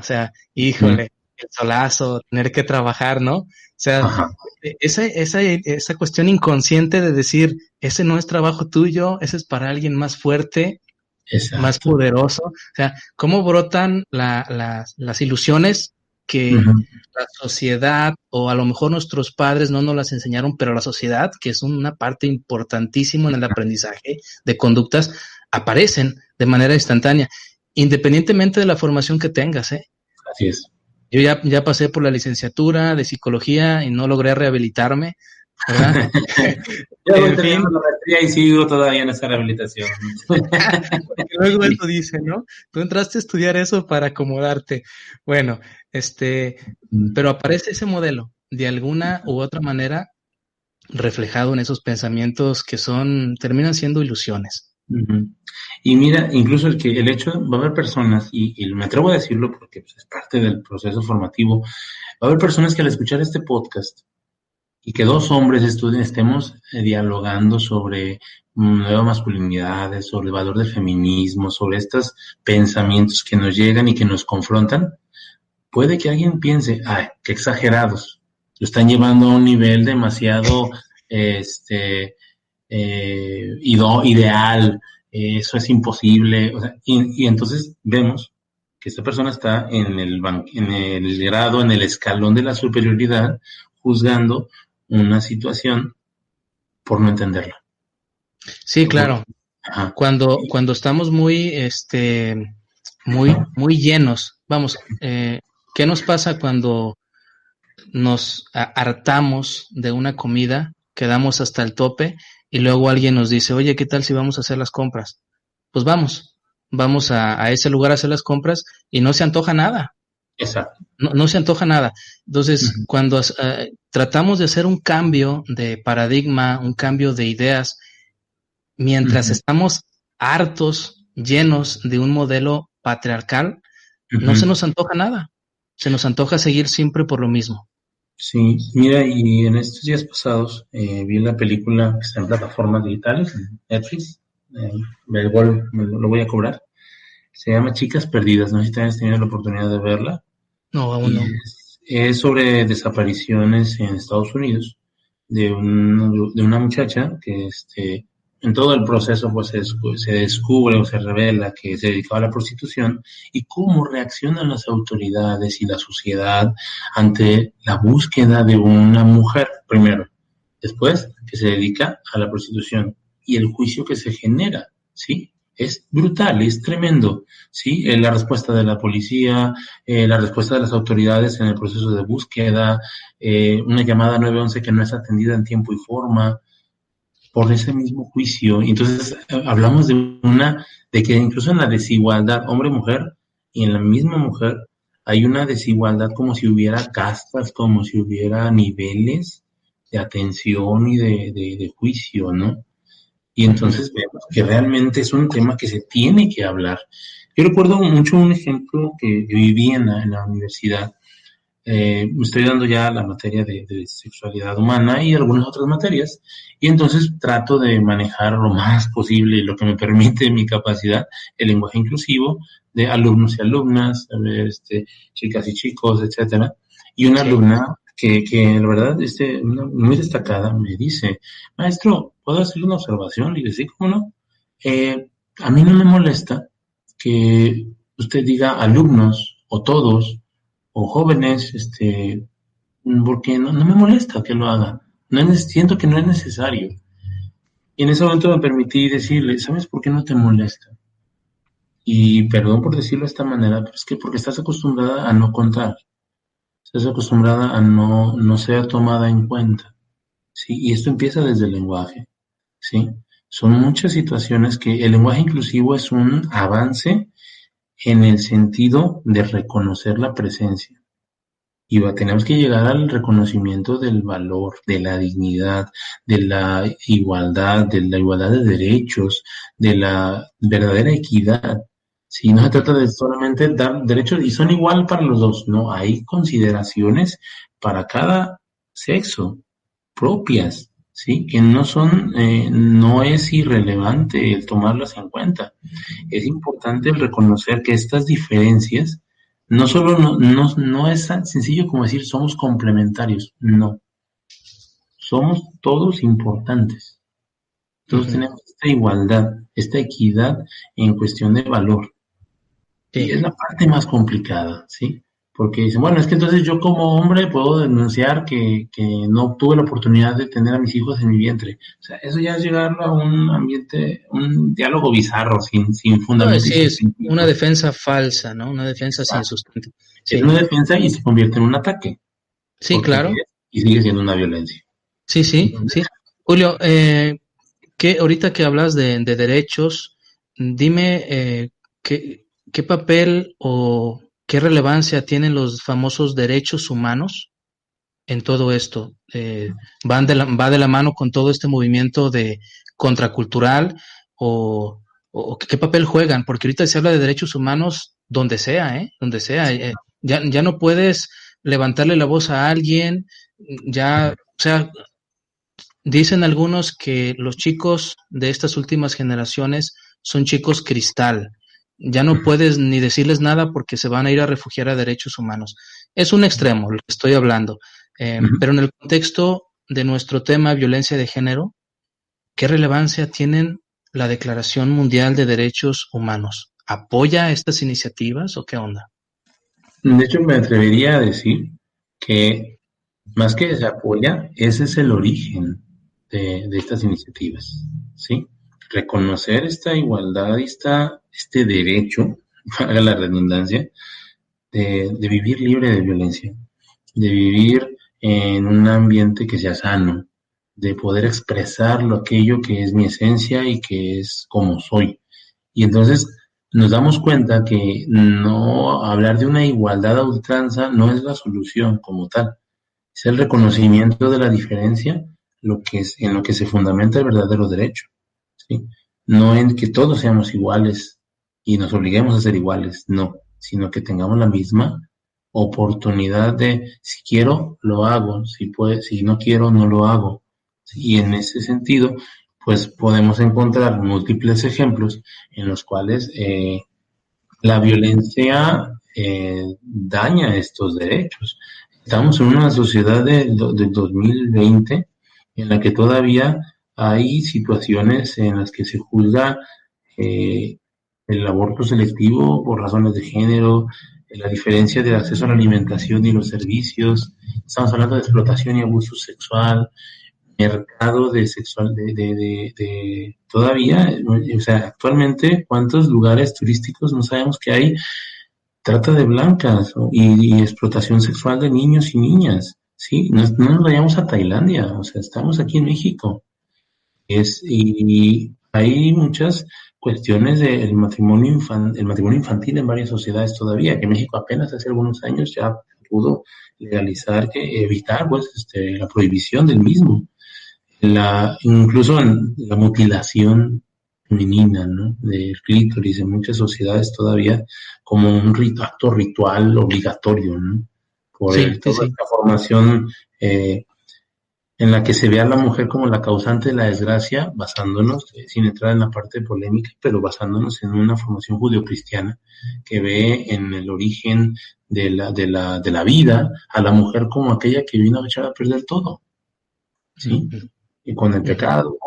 A: o sea,
B: ujú,
A: híjole, el solazo, tener que trabajar, ¿no? O sea,
B: ajá,
A: esa cuestión inconsciente de decir, ese no es trabajo tuyo, ese es para alguien más fuerte, más
B: exacto.
A: poderoso. O sea, cómo brotan las ilusiones que
B: Ujú,
A: la sociedad o a lo mejor nuestros padres no nos las enseñaron, pero la sociedad, que es una parte importantísima en el aprendizaje de conductas, aparecen de manera instantánea, independientemente de la formación que tengas, ¿eh?
B: así es.
A: Yo ya pasé por la licenciatura de psicología y no logré rehabilitarme, ¿verdad?
B: Ya voy
A: En
B: terminando
A: fin,
B: la maestría y sigo todavía en esa rehabilitación.
A: porque luego eso dice, ¿no? Tú entraste a estudiar eso para acomodarte. Bueno, pero aparece ese modelo de alguna u otra manera reflejado en esos pensamientos que terminan siendo ilusiones.
B: Ujú. Y mira, incluso el hecho, va a haber personas, y me atrevo a decirlo porque pues, es parte del proceso formativo, va a haber personas que al escuchar este podcast y que dos hombres estemos dialogando sobre nuevas masculinidades, sobre el valor del feminismo, sobre estos pensamientos que nos llegan y que nos confrontan, puede que alguien piense, ay, qué exagerados, lo están llevando a un nivel demasiado, ideal, eso es imposible, o sea, y entonces vemos que esta persona está en el grado, en el escalón de la superioridad, juzgando una situación por no entenderla.
A: Sí,
B: Por-
A: claro.
B: ajá,
A: Cuando estamos muy llenos, vamos, ¿qué nos pasa cuando nos hartamos de una comida, quedamos hasta el tope y luego alguien nos dice, oye, ¿qué tal si vamos a hacer las compras? Pues vamos a ese lugar a hacer las compras y no se antoja nada,
B: exacto.
A: no se antoja nada. Entonces,
B: Ujú,
A: cuando tratamos de hacer un cambio de paradigma, un cambio de ideas, mientras
B: ujú,
A: estamos hartos, llenos de un modelo patriarcal, no se
B: ujú.
A: nos antoja nada, se nos antoja seguir siempre por lo mismo.
B: Sí, mira, y en estos días pasados vi la película que está en plataformas digitales, en Netflix, eh, lo voy a cobrar. Se llama Chicas Perdidas, no sé si te has tenido la oportunidad de verla.
A: No, aún
B: Y
A: no.
B: es sobre desapariciones en Estados Unidos de una muchacha que en todo el proceso pues se descubre o se revela que se dedicaba a la prostitución y cómo reaccionan las autoridades y la sociedad ante la búsqueda de una mujer, primero, después que se dedica a la prostitución y el juicio que se genera, ¿sí? Es brutal, es tremendo, ¿sí? La respuesta de la policía, la respuesta de las autoridades en el proceso de búsqueda, una llamada 911 que no es atendida en tiempo y forma, por ese mismo juicio. Entonces, hablamos de que incluso en la desigualdad hombre-mujer y en la misma mujer hay una desigualdad como si hubiera castas, como si hubiera niveles, de atención y de juicio, ¿no? Y
A: Ujú.
B: entonces vemos que realmente es un tema que se tiene que hablar. Yo recuerdo mucho un ejemplo que viví en la universidad. Me estoy dando ya la materia de sexualidad humana y algunas otras materias, y entonces trato de manejar lo más posible, lo que me permite mi capacidad, el lenguaje inclusivo de alumnos y alumnas, chicas y chicos, etcétera. Y una
A: Sí.
B: alumna que la verdad, muy destacada, me dice, maestro, ¿puedo hacerle una observación? Y le dije, ¿cómo no? A mí no me molesta que usted diga alumnos o todos o jóvenes, porque no me molesta que lo haga. Siento que no es necesario. Y en ese momento me permití decirle, ¿sabes por qué no te molesta? Y perdón por decirlo de esta manera, pero es que porque estás acostumbrada a no contar, estás acostumbrada a no ser tomada en cuenta, ¿sí? Y esto empieza desde el lenguaje, ¿sí? Son muchas situaciones que el lenguaje inclusivo es un avance en el sentido de reconocer la presencia. Y tenemos que llegar al reconocimiento del valor, de la dignidad, de la igualdad de derechos, de la verdadera equidad. Si no se
A: Ujú.
B: trata de solamente dar derechos y son igual para los dos, no, hay consideraciones para cada sexo propias, ¿sí? Que no es irrelevante el tomarlas en cuenta. Es importante el reconocer que estas diferencias no solo no es tan sencillo como decir somos complementarios, no, somos todos importantes. Todos
A: Ujú.
B: tenemos esta igualdad, esta equidad en cuestión de valor. Y
A: Sí.
B: es la parte más complicada, ¿sí? Porque dicen, bueno, es que entonces yo como hombre puedo denunciar que no tuve la oportunidad de tener a mis hijos en mi vientre. O sea, eso ya es llegar a un ambiente, un diálogo bizarro, sin
A: No,
B: fundamento y
A: sí,
B: sin
A: es una
B: sentido.
A: defensa falsa, ¿no? Una defensa sin sustento.
B: Es
A: Sí,
B: una defensa y se convierte en un ataque,
A: sí,
B: porque
A: claro.
B: es y sigue siendo una violencia.
A: Sí, sí,
B: Entonces,
A: sí. Julio, ahorita que hablas de derechos, dime qué papel o qué relevancia tienen los famosos derechos humanos en todo esto. Va de la mano con todo este movimiento de contracultural o qué papel juegan, porque ahorita se habla de derechos humanos donde sea, ¿eh? Donde sea. Ya no puedes levantarle la voz a alguien, ya, o sea, dicen algunos que los chicos de estas últimas generaciones son chicos cristal. Ya no puedes ni decirles nada porque se van a ir a refugiar a derechos humanos. Es un extremo lo que estoy hablando.
B: ujú.
A: Pero en el contexto de nuestro tema violencia de género, ¿qué relevancia tienen la Declaración Mundial de Derechos Humanos? ¿Apoya estas iniciativas o qué onda?
B: De hecho, me atrevería a decir que más que se apoya, ese es el origen de estas iniciativas, ¿sí? Reconocer esta igualdad y este derecho, haga la redundancia, de vivir libre de violencia, de vivir en un ambiente que sea sano, de poder expresar aquello que es mi esencia y que es como soy. Y entonces nos damos cuenta que no hablar de una igualdad a ultranza no es la solución como tal, es el reconocimiento de la diferencia en lo que se fundamenta el verdadero derecho, ¿sí? No en que todos seamos iguales y nos obliguemos a ser iguales, no, sino que tengamos la misma oportunidad de si quiero, lo hago, si no quiero, no lo hago. Y en ese sentido, pues podemos encontrar múltiples ejemplos en los cuales la violencia daña estos derechos. Estamos en una sociedad del 2020 en la que todavía hay situaciones en las que se juzga eh, el aborto selectivo por razones de género, la diferencia del acceso a la alimentación y los servicios. Estamos hablando de explotación y abuso sexual, mercado de sexual, todavía, o sea, actualmente, ¿cuántos lugares turísticos no sabemos que hay trata de blancas, ¿no? Y explotación sexual de niños y niñas? Sí, no nos vayamos a Tailandia, o sea, estamos aquí en México. Y hay muchas cuestiones el matrimonio infantil en varias sociedades todavía, que México apenas hace algunos años ya pudo legalizar, evitar pues la prohibición del mismo. Incluso en la mutilación femenina, ¿no? Del clítoris en muchas sociedades todavía como un acto ritual obligatorio, ¿no? Por
A: Sí, sí,
B: toda
A: sí.
B: esta formación en la que se ve a la mujer como la causante de la desgracia, basándonos, sin entrar en la parte polémica, pero basándonos en una formación judeocristiana que ve en el origen de la vida a la mujer como aquella que vino a echar a perder todo, ¿sí?
A: Ujú,
B: Y con el
A: ujú.
B: pecado,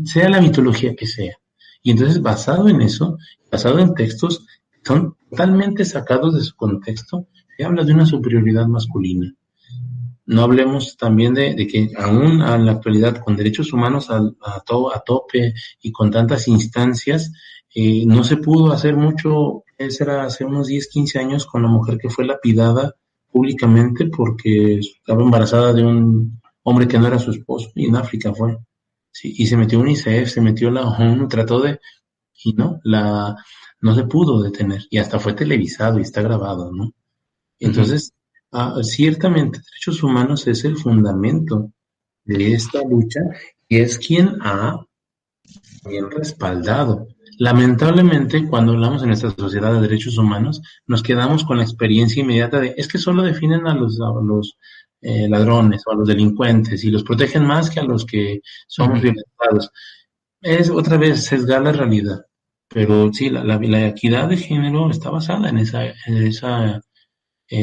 B: sea la mitología que sea. Y entonces, basado en eso, basado en textos que son totalmente sacados de su contexto, se habla de una superioridad masculina. No hablemos también de que aún en la actualidad, con derechos humanos a tope y con tantas instancias, no se pudo hacer mucho. Eso era hace unos 10, 15 años con la mujer que fue lapidada públicamente porque estaba embarazada de un hombre que no era su esposo, y en África fue. Sí, y se metió UNICEF, se metió la ONU, trató y no se pudo detener, y hasta fue televisado y está grabado, ¿no?
A: Ujú.
B: Entonces, ciertamente, derechos humanos es el fundamento de esta lucha y es quien ha bien respaldado. Lamentablemente, cuando hablamos en nuestra sociedad de derechos humanos, nos quedamos con la experiencia inmediata de es que solo definen a los ladrones o a los delincuentes y los protegen más que a los que somos
A: Ujú.
B: violentados. Es otra vez sesgar la realidad. Pero sí, la equidad de género está basada en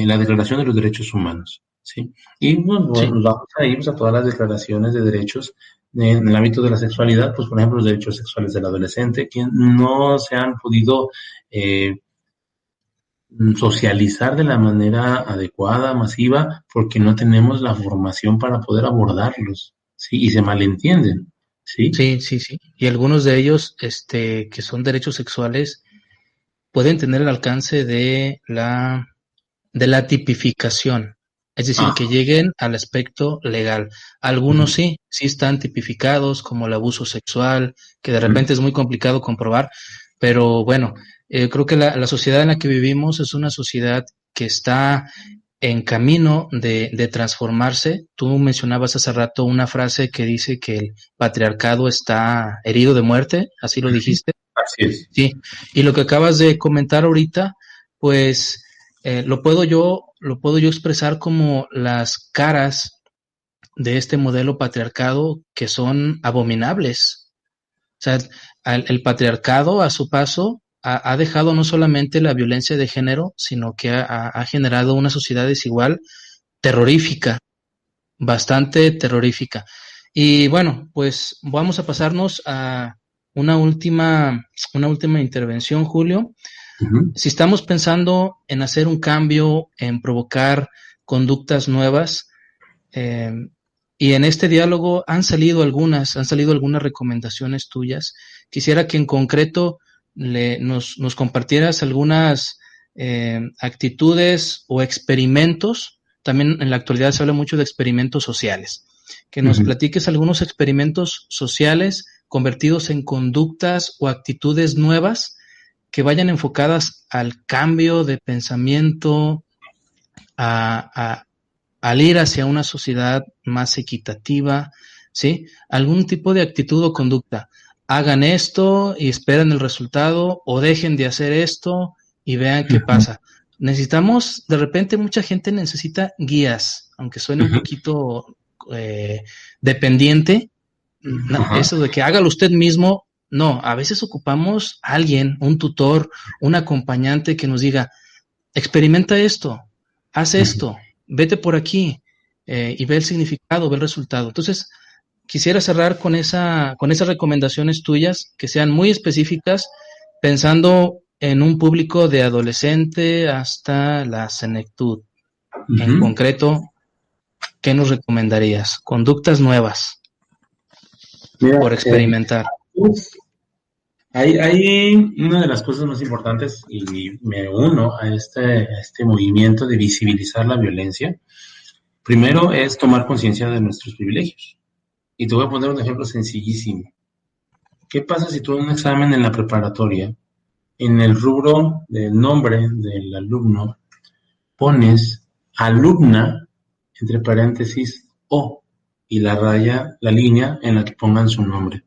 B: la Declaración de los Derechos Humanos, ¿sí? Y bueno,
A: Sí,
B: nos vamos a ir pues, a todas las declaraciones de derechos en el ámbito de la sexualidad, pues por ejemplo los derechos sexuales del adolescente, que no se han podido eh, socializar de la manera adecuada, masiva, porque no tenemos la formación para poder abordarlos, ¿sí? Y se malentienden, ¿sí?
A: sí, sí, sí. Y algunos de ellos, que son derechos sexuales, pueden tener el alcance de la tipificación, es decir,
B: Ah,
A: que lleguen al aspecto legal. Algunos sí, sí están tipificados como el abuso sexual, que de repente es muy complicado comprobar, pero bueno, creo que la sociedad en la que vivimos es una sociedad que está en camino de transformarse. Tú mencionabas hace rato una frase que dice que el patriarcado está herido de muerte, así lo dijiste.
B: así es.
A: Sí, y lo que acabas de comentar ahorita, pues lo puedo yo expresar como las caras de este modelo patriarcado que son abominables. O sea, el patriarcado a su paso ha dejado no solamente la violencia de género, sino que ha generado una sociedad desigual terrorífica, bastante terrorífica. Y bueno, pues vamos a pasarnos a una última, una última intervención, Julio.
B: Ujú,
A: Si estamos pensando en hacer un cambio, en provocar conductas nuevas, eh, y en este diálogo han salido algunas recomendaciones tuyas. Quisiera que en concreto nos compartieras algunas actitudes o experimentos. También en la actualidad se habla mucho de experimentos sociales. Que nos
B: ujú.
A: platiques algunos experimentos sociales convertidos en conductas o actitudes nuevas que vayan enfocadas al cambio de pensamiento, a, a, al ir hacia una sociedad más equitativa, ¿sí? Algún tipo de actitud o conducta. Hagan esto y esperen el resultado, o dejen de hacer esto y vean qué
B: Ujú,
A: pasa. Necesitamos, de repente mucha gente necesita guías, aunque suene un
B: ujú.
A: poquito dependiente,
B: Ajá.
A: eso de que hágalo usted mismo, no, a veces ocupamos a alguien, un tutor, un acompañante que nos diga, experimenta esto, haz
B: Ujú.
A: esto, vete por aquí y ve el significado, ve el resultado. Entonces, quisiera cerrar con esas recomendaciones tuyas que sean muy específicas, pensando en un público de adolescente hasta la senectud. En
B: Ujú.
A: concreto, ¿qué nos recomendarías? Conductas nuevas por
B: Mira,
A: experimentar.
B: pues, hay una de las cosas más importantes y me uno a este movimiento de visibilizar la violencia. Primero es tomar conciencia de nuestros privilegios. Y te voy a poner un ejemplo sencillísimo. ¿Qué pasa si tú en un examen en la preparatoria, en el rubro del nombre del alumno, pones alumna, entre paréntesis, o, y la raya, la línea en la que pongan su nombre.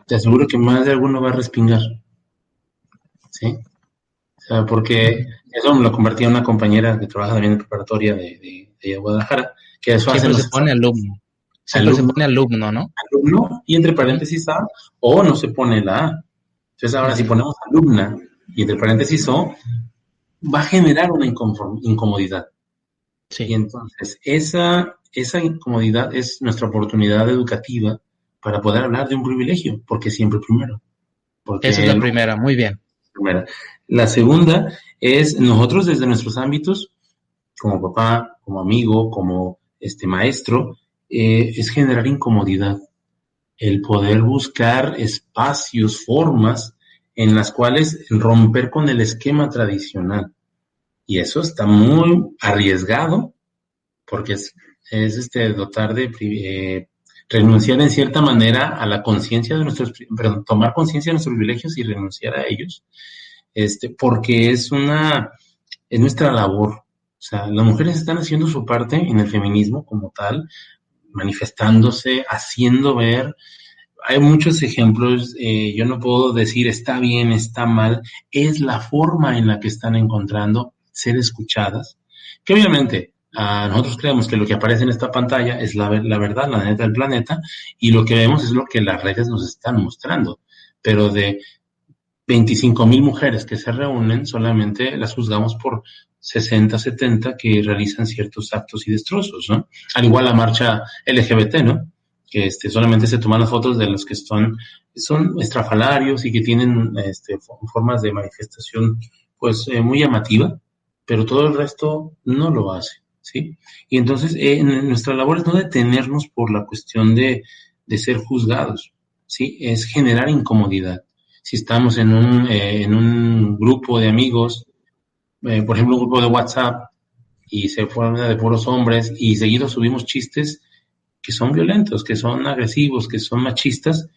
B: Te aseguro que más de alguno va a respingar, ¿sí? O sea, porque eso me lo convertía una compañera que trabaja también en preparatoria de Guadalajara, que eso hace
A: Siempre se
B: los
A: pone alumno. Siempre se
B: alumnos,
A: pone alumno, ¿no?
B: alumno, y entre
A: Ujú.
B: paréntesis A, o no se pone la A. Entonces ahora si
A: Ujú.
B: ponemos alumna y entre paréntesis O, va a generar una incomodidad. Y
A: Sí,
B: entonces esa incomodidad es nuestra oportunidad educativa para poder hablar de un privilegio, porque siempre primero.
A: esa es
B: Porque
A: la
B: no,
A: primera, muy bien.
B: primera. La segunda es nosotros desde nuestros ámbitos, como papá, como amigo, como maestro, es generar incomodidad, el poder buscar espacios, formas en las cuales romper con el esquema tradicional. Y eso está muy arriesgado porque es dotar de renunciar en cierta manera a la conciencia de perdón, tomar conciencia de nuestros privilegios y renunciar a ellos, porque es nuestra labor. O sea, las mujeres están haciendo su parte en el feminismo como tal, manifestándose, haciendo ver. Hay muchos ejemplos, yo no puedo decir está bien, está mal, es la forma en la que están encontrando ser escuchadas, que obviamente nosotros creemos que lo que aparece en esta pantalla es la verdad, la neta del planeta, y lo que vemos es lo que las redes nos están mostrando, pero de 25,000 mujeres que se reúnen, solamente las juzgamos por 60, 70 que realizan ciertos actos y destrozos, ¿no? Al igual la marcha LGBT, ¿no? Que solamente se toman las fotos de los que son estrafalarios y que tienen formas de manifestación pues muy llamativa, pero todo el resto no lo hace, ¿sí? Y entonces nuestra labor es no detenernos por la cuestión de ser juzgados, ¿sí? Es generar incomodidad. Si estamos en un grupo de amigos, por ejemplo, un grupo de WhatsApp, y se forma de puros hombres, y seguido subimos chistes que son violentos, que son agresivos, que son machistas,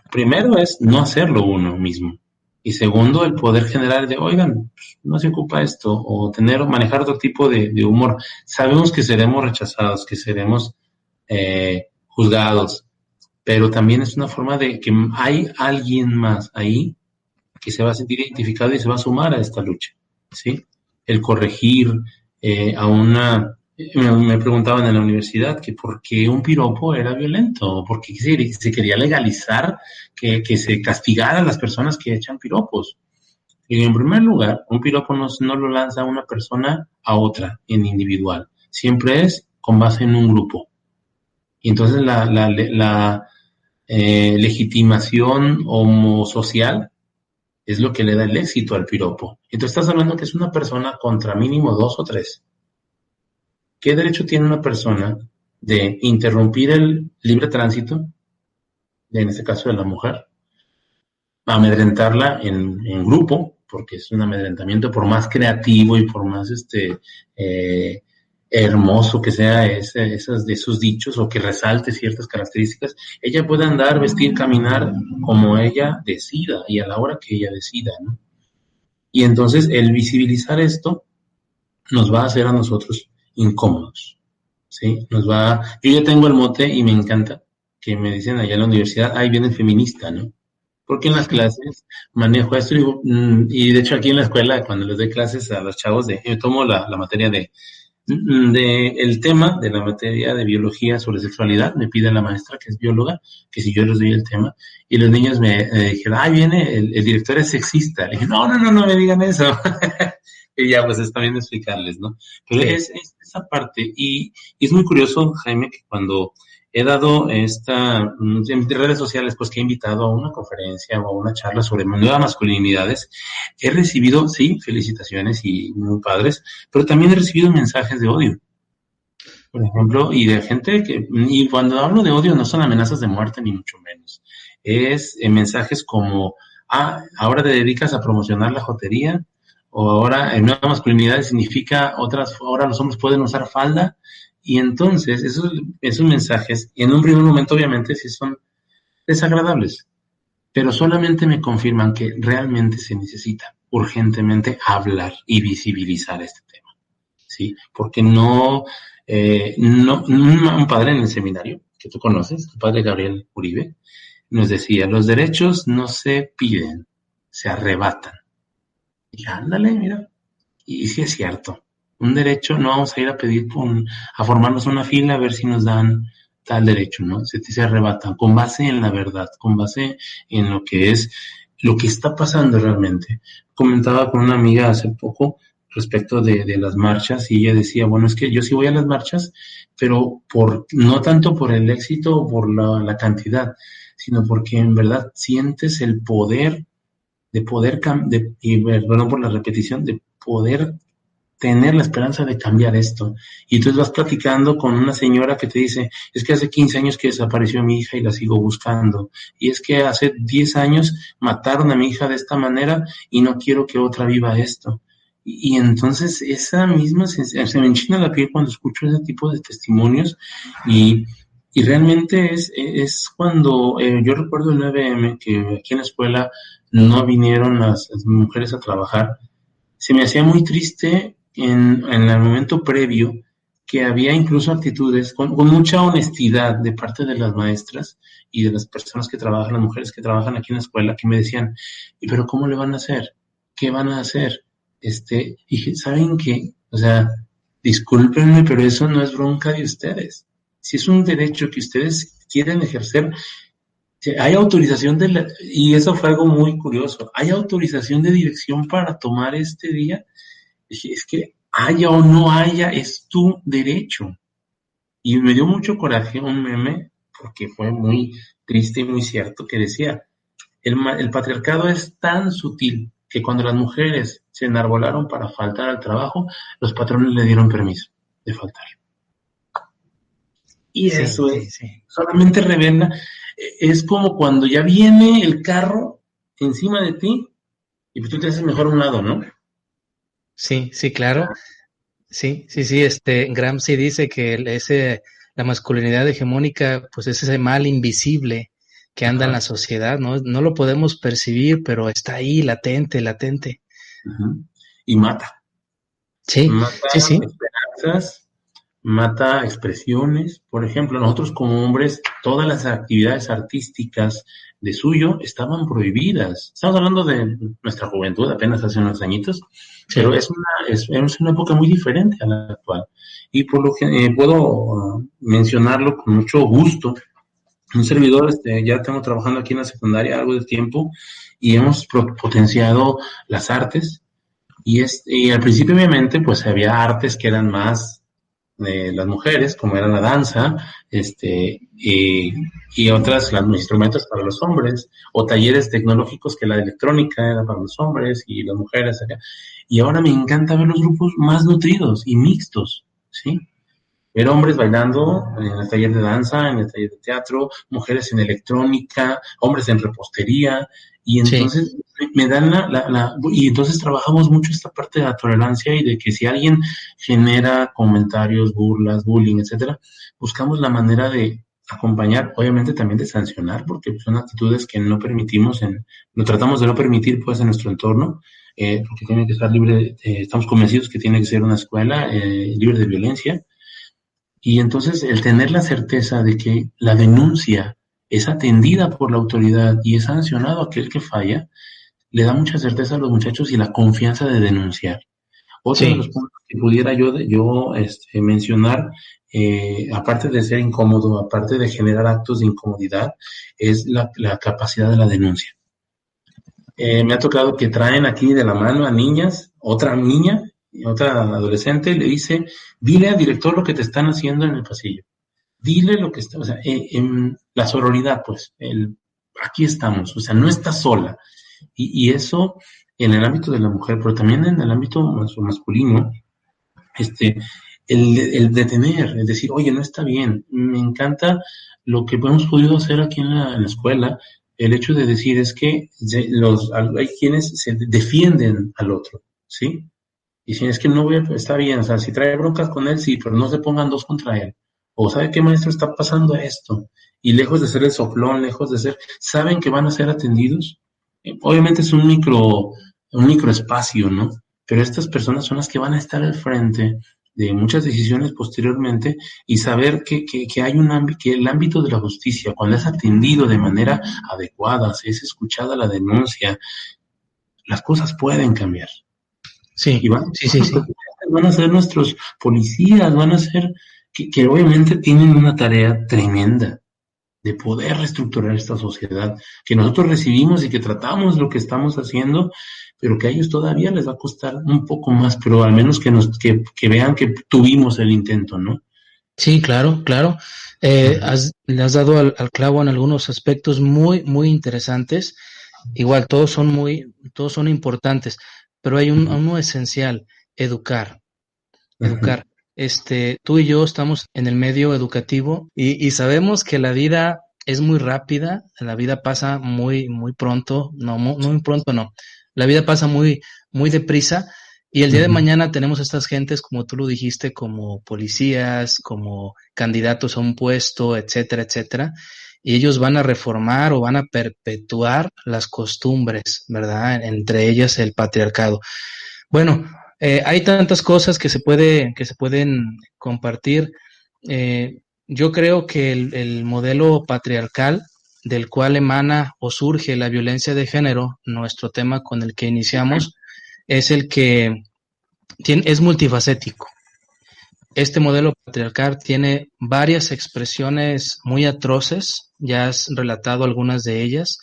B: primero es no hacerlo uno mismo. Y segundo, el poder generar de, oigan, no se ocupa esto, o manejar otro tipo de humor. Sabemos que seremos rechazados, que seremos juzgados, pero también es una forma de que hay alguien más ahí que se va a sentir identificado y se va a sumar a esta lucha, ¿sí? El corregir a una... Me preguntaban en la universidad que por qué un piropo era violento, por qué se quería legalizar que se castigara a las personas que echan piropos. Y en primer lugar, un piropo no lo lanza una persona a otra en individual, siempre es con base en un grupo. Y entonces la legitimación homosocial es lo que le da el éxito al piropo. Y tú estás hablando que es una persona contra mínimo dos o tres. ¿Qué derecho tiene una persona de interrumpir el libre tránsito, en este caso de la mujer, amedrentarla en grupo, porque es un amedrentamiento, por más creativo y por más eh, hermoso que sea de esos dichos o que resalte ciertas características, ella puede andar, vestir, caminar como ella decida y a la hora que ella decida, ¿no? Y entonces el visibilizar esto nos va a hacer a nosotros incómodos, ¿sí? Yo ya tengo el mote y me encanta que me dicen allá en la universidad, ahí viene el feminista, ¿no? Porque en las clases manejo esto y de hecho aquí en la escuela, cuando les doy clases a los chavos, yo tomo la materia el tema de la materia de biología sobre sexualidad, me pide la maestra, que es bióloga, que si yo les doy el tema, y los niños me dijeron, viene, el director es sexista. Le dije, no, no, no, no me digan eso. Y ya, pues es también explicarles, ¿no? Pero
A: Sí.
B: es esa parte, y es muy curioso, Jaime, que cuando he dado en redes sociales, pues que he invitado a una conferencia o a una charla sobre nuevas masculinidades, he recibido, sí, felicitaciones y muy padres, pero también he recibido mensajes de odio, por ejemplo, y de gente y cuando hablo de odio no son amenazas de muerte ni mucho menos, es mensajes como, ahora te dedicas a promocionar la jotería, o ahora en nueva masculinidad significa ahora los hombres pueden usar falda, y entonces esos mensajes, en un primer momento obviamente sí son desagradables, pero solamente me confirman que realmente se necesita urgentemente hablar y visibilizar este tema. ¿sí? Porque un padre en el seminario, que tú conoces, el padre Gabriel Uribe, nos decía, los derechos no se piden, se arrebatan. Y ándale, mira, y sí es cierto, un derecho no vamos a ir a pedir a formarnos una fila a ver si nos dan tal derecho, ¿no? Se arrebatan con base en la verdad, con base en lo que está pasando realmente. Comentaba con una amiga hace poco respecto de las marchas y ella decía, bueno, es que yo sí voy a las marchas, pero no tanto por el éxito o por la cantidad, sino porque en verdad sientes el poder de poder, y perdón por la repetición, de poder tener la esperanza de cambiar esto. Y entonces vas platicando con una señora que te dice, es que hace 15 años que desapareció mi hija y la sigo buscando. Y es que hace 10 años mataron a mi hija de esta manera y no quiero que otra viva esto. Y entonces esa misma se me enchina la piel cuando escucho ese tipo de testimonios y, y realmente es cuando yo recuerdo el 9M que aquí en la escuela no vinieron las mujeres a trabajar. Se me hacía muy triste en el momento previo que había incluso actitudes con mucha honestidad de parte de las maestras y de las personas que trabajan, las mujeres que trabajan aquí en la escuela, que me decían, ¿y pero cómo le van a hacer? ¿Qué van a hacer? Y ¿saben qué? O sea, discúlpenme, pero eso no es bronca de ustedes. Si es un derecho que ustedes quieren ejercer, hay autorización y eso fue algo muy curioso, hay autorización de dirección para tomar este día. Dije, es que haya o no haya, es tu derecho. Y me dio mucho coraje un meme, porque fue muy triste y muy cierto, que decía, el patriarcado es tan sutil que cuando las mujeres se enarbolaron para faltar al trabajo, los patrones le dieron permiso de faltar. Y
A: Sí,
B: eso
A: sí, sí.
B: solamente revela, es como cuando ya viene el carro encima de ti y pues tú te haces mejor a un lado, ¿no?
A: Sí, sí, claro. Sí, sí, sí. Gramsci dice que la masculinidad hegemónica, pues es ese mal invisible que anda en
B: Ajá.
A: la sociedad, ¿no? No lo podemos percibir, pero está ahí, latente, latente.
B: Uh-huh. Y mata.
A: Sí,
B: Mata
A: sí, sí.
B: esperanzas, mata expresiones. Por ejemplo, nosotros como hombres, todas las actividades artísticas de suyo estaban prohibidas. Estamos hablando de nuestra juventud, apenas hace unos añitos, pero
A: Sí.
B: es una época muy diferente a la actual. Y por lo que puedo mencionarlo con mucho gusto. Un servidor, ya tengo trabajando aquí en la secundaria algo de tiempo y hemos potenciado las artes y al principio obviamente pues había artes que eran más de las mujeres, como era la danza, y otras, los instrumentos para los hombres, o talleres tecnológicos que la electrónica era para los hombres y las mujeres. Y ahora me encanta ver los grupos más nutridos y mixtos, ¿sí? Ver hombres bailando en el taller de danza, en el taller de teatro, mujeres en electrónica, hombres en repostería, y
A: Sí.
B: entonces me dan y entonces trabajamos mucho esta parte de la tolerancia y de que si alguien genera comentarios, burlas, bullying, etcétera, buscamos la manera de acompañar, obviamente también de sancionar, porque son actitudes que no permitimos, lo tratamos de no permitir pues en nuestro entorno, porque tiene que estar libre, estamos convencidos que tiene que ser una escuela libre de violencia, y entonces el tener la certeza de que la denuncia es atendida por la autoridad y es sancionado aquel que falla, le da mucha certeza a los muchachos y la confianza de denunciar. Otro de los
A: Sí.
B: puntos que pudiera yo mencionar, aparte de ser incómodo, aparte de generar actos de incomodidad, es la capacidad de la denuncia. Me ha tocado que traen aquí de la mano a niñas, otra niña, otra adolescente, le dice, dile al director lo que te están haciendo en el pasillo. Dile lo que está, o sea, en la sororidad, pues, aquí estamos, o sea, no estás sola. Y eso en el ámbito de la mujer, pero también en el ámbito masculino, este, el detener, es decir, oye, no está bien. Me encanta lo que hemos podido hacer aquí en la escuela, el hecho de decir es que hay quienes se defienden al otro, ¿sí? Y si es que no voy a, está bien, o sea, si trae broncas con él, sí, pero no se pongan dos contra él. O sabe qué maestro está pasando esto. Y lejos de ser el soplón, lejos de ser, saben que van a ser atendidos. Obviamente es un micro espacio, ¿no? Pero estas personas son las que van a estar al frente de muchas decisiones posteriormente y saber que hay que el ámbito de la justicia, cuando es atendido de manera adecuada, si es escuchada la denuncia, las cosas pueden cambiar.
A: Sí,
B: Y
A: sí.
B: van a ser nuestros policías, van a ser que obviamente tienen una tarea tremenda de poder reestructurar esta sociedad, que nosotros recibimos y que tratamos lo que estamos haciendo, pero que a ellos todavía les va a costar un poco más, pero al menos que vean que tuvimos el intento, ¿no?
A: Sí, claro, claro. Le has dado al clavo en algunos aspectos muy interesantes. Igual, todos son importantes, pero hay uno esencial: educar,
B: Ujú.
A: educar. Tú y yo estamos en el medio educativo y sabemos que la vida es muy rápida, la vida pasa muy pronto, no muy pronto, no. La vida pasa muy deprisa y el día de
B: Ujú.
A: mañana tenemos estas gentes, como tú lo dijiste, como policías, como candidatos a un puesto, etcétera, etcétera, y ellos van a reformar o van a perpetuar las costumbres, ¿verdad? Entre ellas el patriarcado. Bueno, hay tantas cosas que se pueden compartir. Yo creo que el modelo patriarcal del cual emana o surge la violencia de género, nuestro tema con el que iniciamos, es el que es multifacético. Este modelo patriarcal tiene varias expresiones muy atroces, ya has relatado algunas de ellas,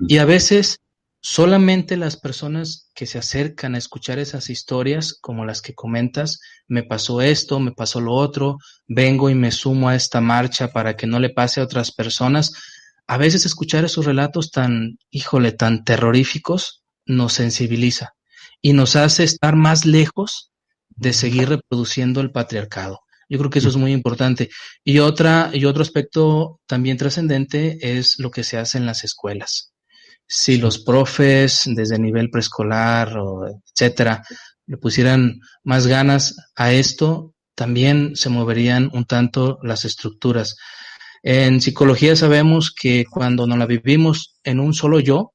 A: y a veces solamente las personas que se acercan a escuchar esas historias, como las que comentas, me pasó esto, me pasó lo otro, vengo y me sumo a esta marcha para que no le pase a otras personas, a veces escuchar esos relatos tan, híjole, tan terroríficos, nos sensibiliza y nos hace estar más lejos de seguir reproduciendo el patriarcado. Yo creo que eso es muy importante. Y otro aspecto también trascendente es lo que se hace en las escuelas. Si los profes desde nivel preescolar o etcétera le pusieran más ganas a esto, también se moverían un tanto las estructuras. En psicología sabemos que cuando nos la vivimos en un solo yo,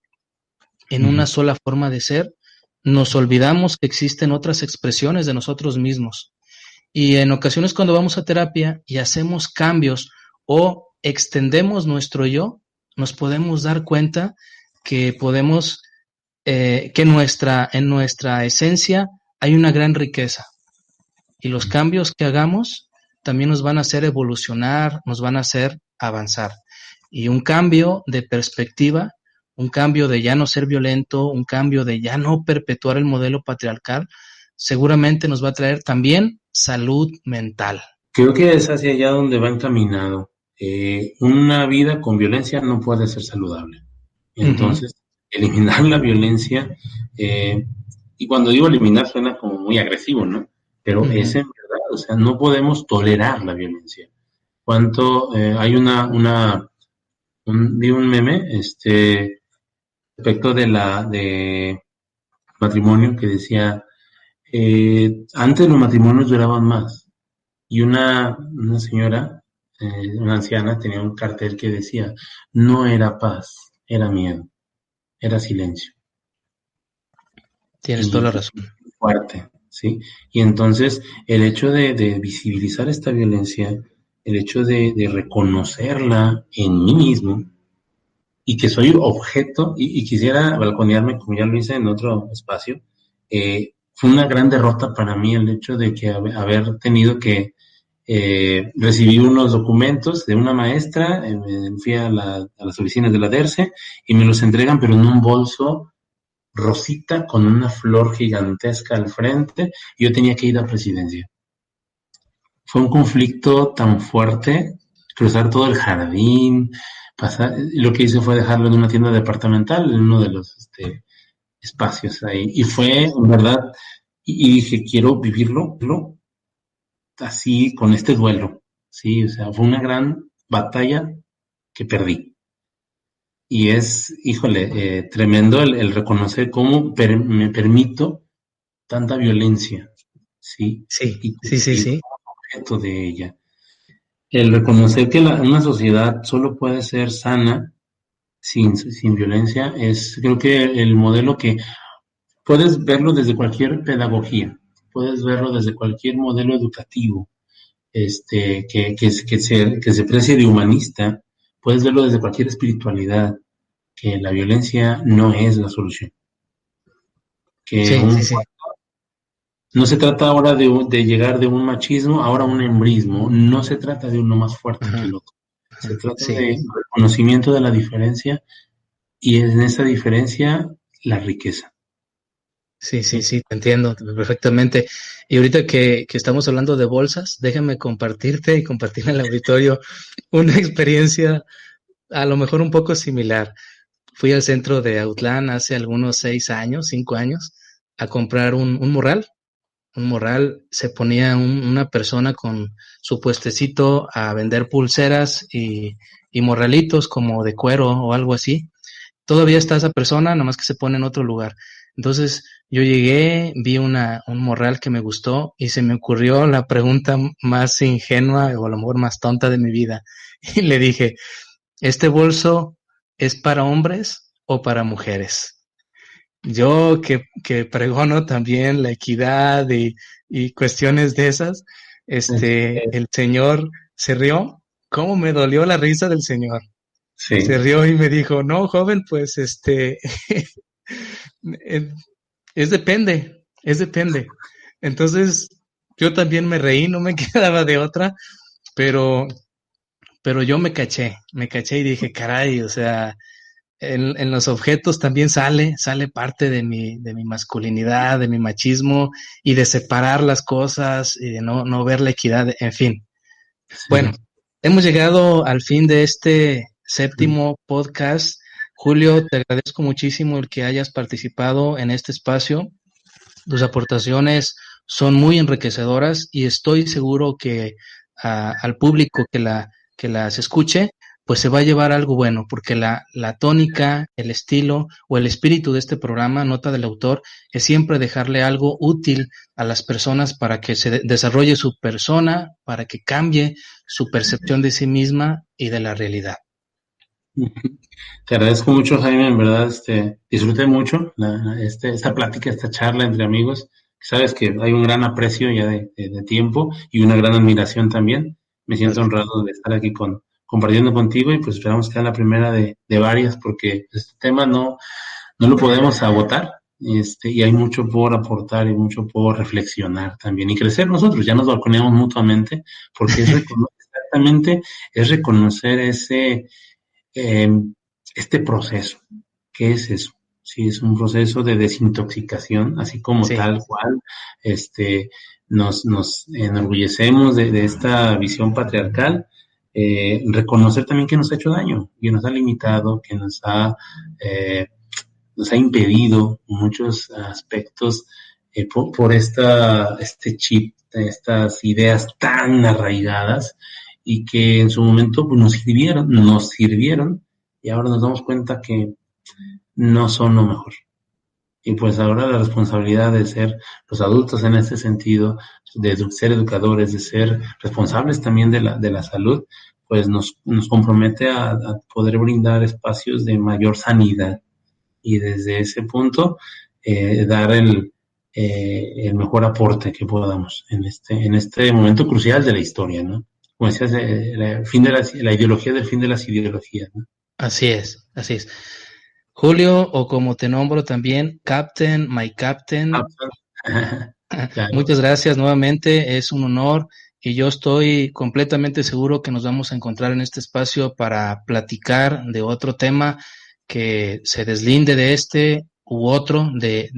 A: en una
B: Ujú.
A: sola forma de ser, nos olvidamos que existen otras expresiones de nosotros mismos. Y en ocasiones cuando vamos a terapia y hacemos cambios o extendemos nuestro yo, nos podemos dar cuenta que podemos, que en nuestra esencia hay una gran riqueza y los cambios que hagamos también nos van a hacer evolucionar, nos van a hacer avanzar. Y un cambio de perspectiva, un cambio de ya no ser violento, un cambio de ya no perpetuar el modelo patriarcal, seguramente nos va a traer también salud mental.
B: Creo que es hacia allá donde va encaminado. Una vida con violencia no puede ser saludable.
A: Ujú,
B: Entonces, eliminar la violencia, eh, y cuando digo eliminar suena como muy agresivo, ¿no? Pero es
A: ujú.
B: en verdad, o sea, no podemos tolerar la violencia. Cuánto hay vi un meme, respecto de matrimonio que decía, antes los matrimonios duraban más y una señora, una anciana, tenía un cartel que decía, no era paz, era miedo, era silencio.
A: Tienes toda
B: Y
A: la
B: fue
A: razón.
B: fuerte, ¿sí? Y entonces el hecho de visibilizar esta violencia, el hecho de reconocerla en mí mismo y que soy objeto, y quisiera balconearme como ya lo hice en otro espacio, fue una gran derrota para mí el hecho de que haber tenido que recibí unos documentos de una maestra, fui a las oficinas de la DERCE y me los entregan, pero en un bolso rosita con una flor gigantesca al frente, y yo tenía que ir a presidencia. Fue un conflicto tan fuerte, cruzar todo el jardín, pasar, lo que hice fue dejarlo en una tienda departamental, en uno de los espacios ahí, y fue en verdad, y dije, quiero vivirlo así, con este duelo, sí, o sea, fue una gran batalla que perdí. Y es, híjole, tremendo el reconocer cómo me permito tanta violencia, ¿sí?
A: Sí,
B: Y,
A: sí,
B: y
A: sí.
B: objeto de ella. El reconocer que una sociedad solo puede ser sana sin violencia es, creo que el modelo que puedes verlo desde cualquier pedagogía. puedes verlo desde cualquier modelo educativo, que se precie de humanista, puedes verlo desde cualquier espiritualidad, que la violencia no es la solución. Que
A: Sí, sí, sí.
B: no se trata ahora de llegar de un machismo ahora a un embrismo, no se trata de uno más fuerte que
A: Ajá,
B: el otro, se
A: ajá,
B: trata
A: sí.
B: de reconocimiento de la diferencia y en esa diferencia la riqueza.
A: Sí, sí,
B: ¿Sí?
A: sí, te entiendo perfectamente. Y ahorita que estamos hablando de bolsas, déjame compartirte y compartir al auditorio una experiencia a lo mejor un poco similar. Fui al centro de Autlán hace algunos 6 años, 5 años, a comprar un morral. Un morral, se ponía una persona con su puestecito a vender pulseras y morralitos como de cuero o algo así. Todavía está esa persona, nada más que se pone en otro lugar. Entonces yo llegué, vi un morral que me gustó y se me ocurrió la pregunta más ingenua o a lo mejor más tonta de mi vida. Y le dije, ¿este bolso es para hombres o para mujeres? Yo que pregono también la equidad y cuestiones de esas, el señor se rió. ¿Cómo me dolió la risa del señor? Se
B: Sí.
A: rió y me dijo, no, joven, pues eh, es depende. Entonces, yo también me reí, no me quedaba de otra, pero, pero yo me caché y dije, caray, o sea, en los objetos también sale parte de mi masculinidad, de mi machismo y de separar las cosas y de no ver la equidad, en fin. Bueno,
B: Sí.
A: hemos llegado al fin de este séptimo podcast. Julio, te agradezco muchísimo el que hayas participado en este espacio. Tus aportaciones son muy enriquecedoras y estoy seguro que al público que las escuche, pues se va a llevar algo bueno, porque la tónica, el estilo o el espíritu de este programa, Nota del Autor, es siempre dejarle algo útil a las personas para que se desarrolle su persona, para que cambie su percepción de sí misma y de la realidad.
B: Te agradezco mucho, Jaime, en verdad, disfruté mucho esta plática, esta charla entre amigos. Sabes que hay un gran aprecio ya de tiempo y una gran admiración también. Me siento
A: Gracias.
B: honrado de estar aquí compartiendo contigo y pues esperamos que sea la primera de varias porque este tema no lo podemos agotar, y hay mucho por aportar y mucho por reflexionar también y crecer nosotros, ya nos balconeamos mutuamente porque exactamente, es reconocer eh, este proceso. ¿Qué es eso? Sí, es un proceso de desintoxicación, así como
A: Sí,
B: tal cual, nos enorgullecemos de esta visión patriarcal, reconocer también que nos ha hecho daño, que nos ha limitado, que eh, nos ha impedido muchos aspectos por este chip, estas ideas tan arraigadas y que en su momento pues, nos sirvieron y ahora nos damos cuenta que no son lo mejor. Y pues ahora la responsabilidad de ser los adultos en este sentido, de ser educadores, de ser responsables también de la salud, pues nos compromete a poder brindar espacios de mayor sanidad y desde ese punto dar el mejor aporte que podamos en este momento crucial de la historia, ¿no? Como decías, la ideología del fin de las ideologías, ¿no?
A: así es, así es. Julio, o como te nombro también, Captain, my
B: Ah,
A: Captain,
B: claro,
A: muchas gracias nuevamente, es un honor y yo estoy completamente seguro que nos vamos a encontrar en este espacio para platicar de otro tema que se deslinde de este u otro de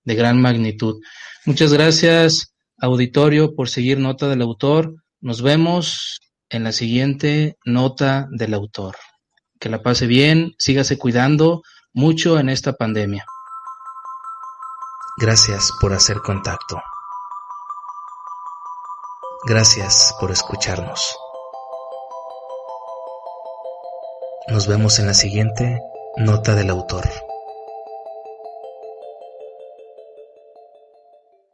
A: gran magnitud. Muchas gracias, auditorio, por seguir Nota del Autor. Nos vemos en la siguiente Nota del Autor. Que la pase bien, sígase cuidando mucho en esta pandemia. Gracias por hacer contacto. Gracias por escucharnos. Nos vemos en la siguiente Nota del Autor.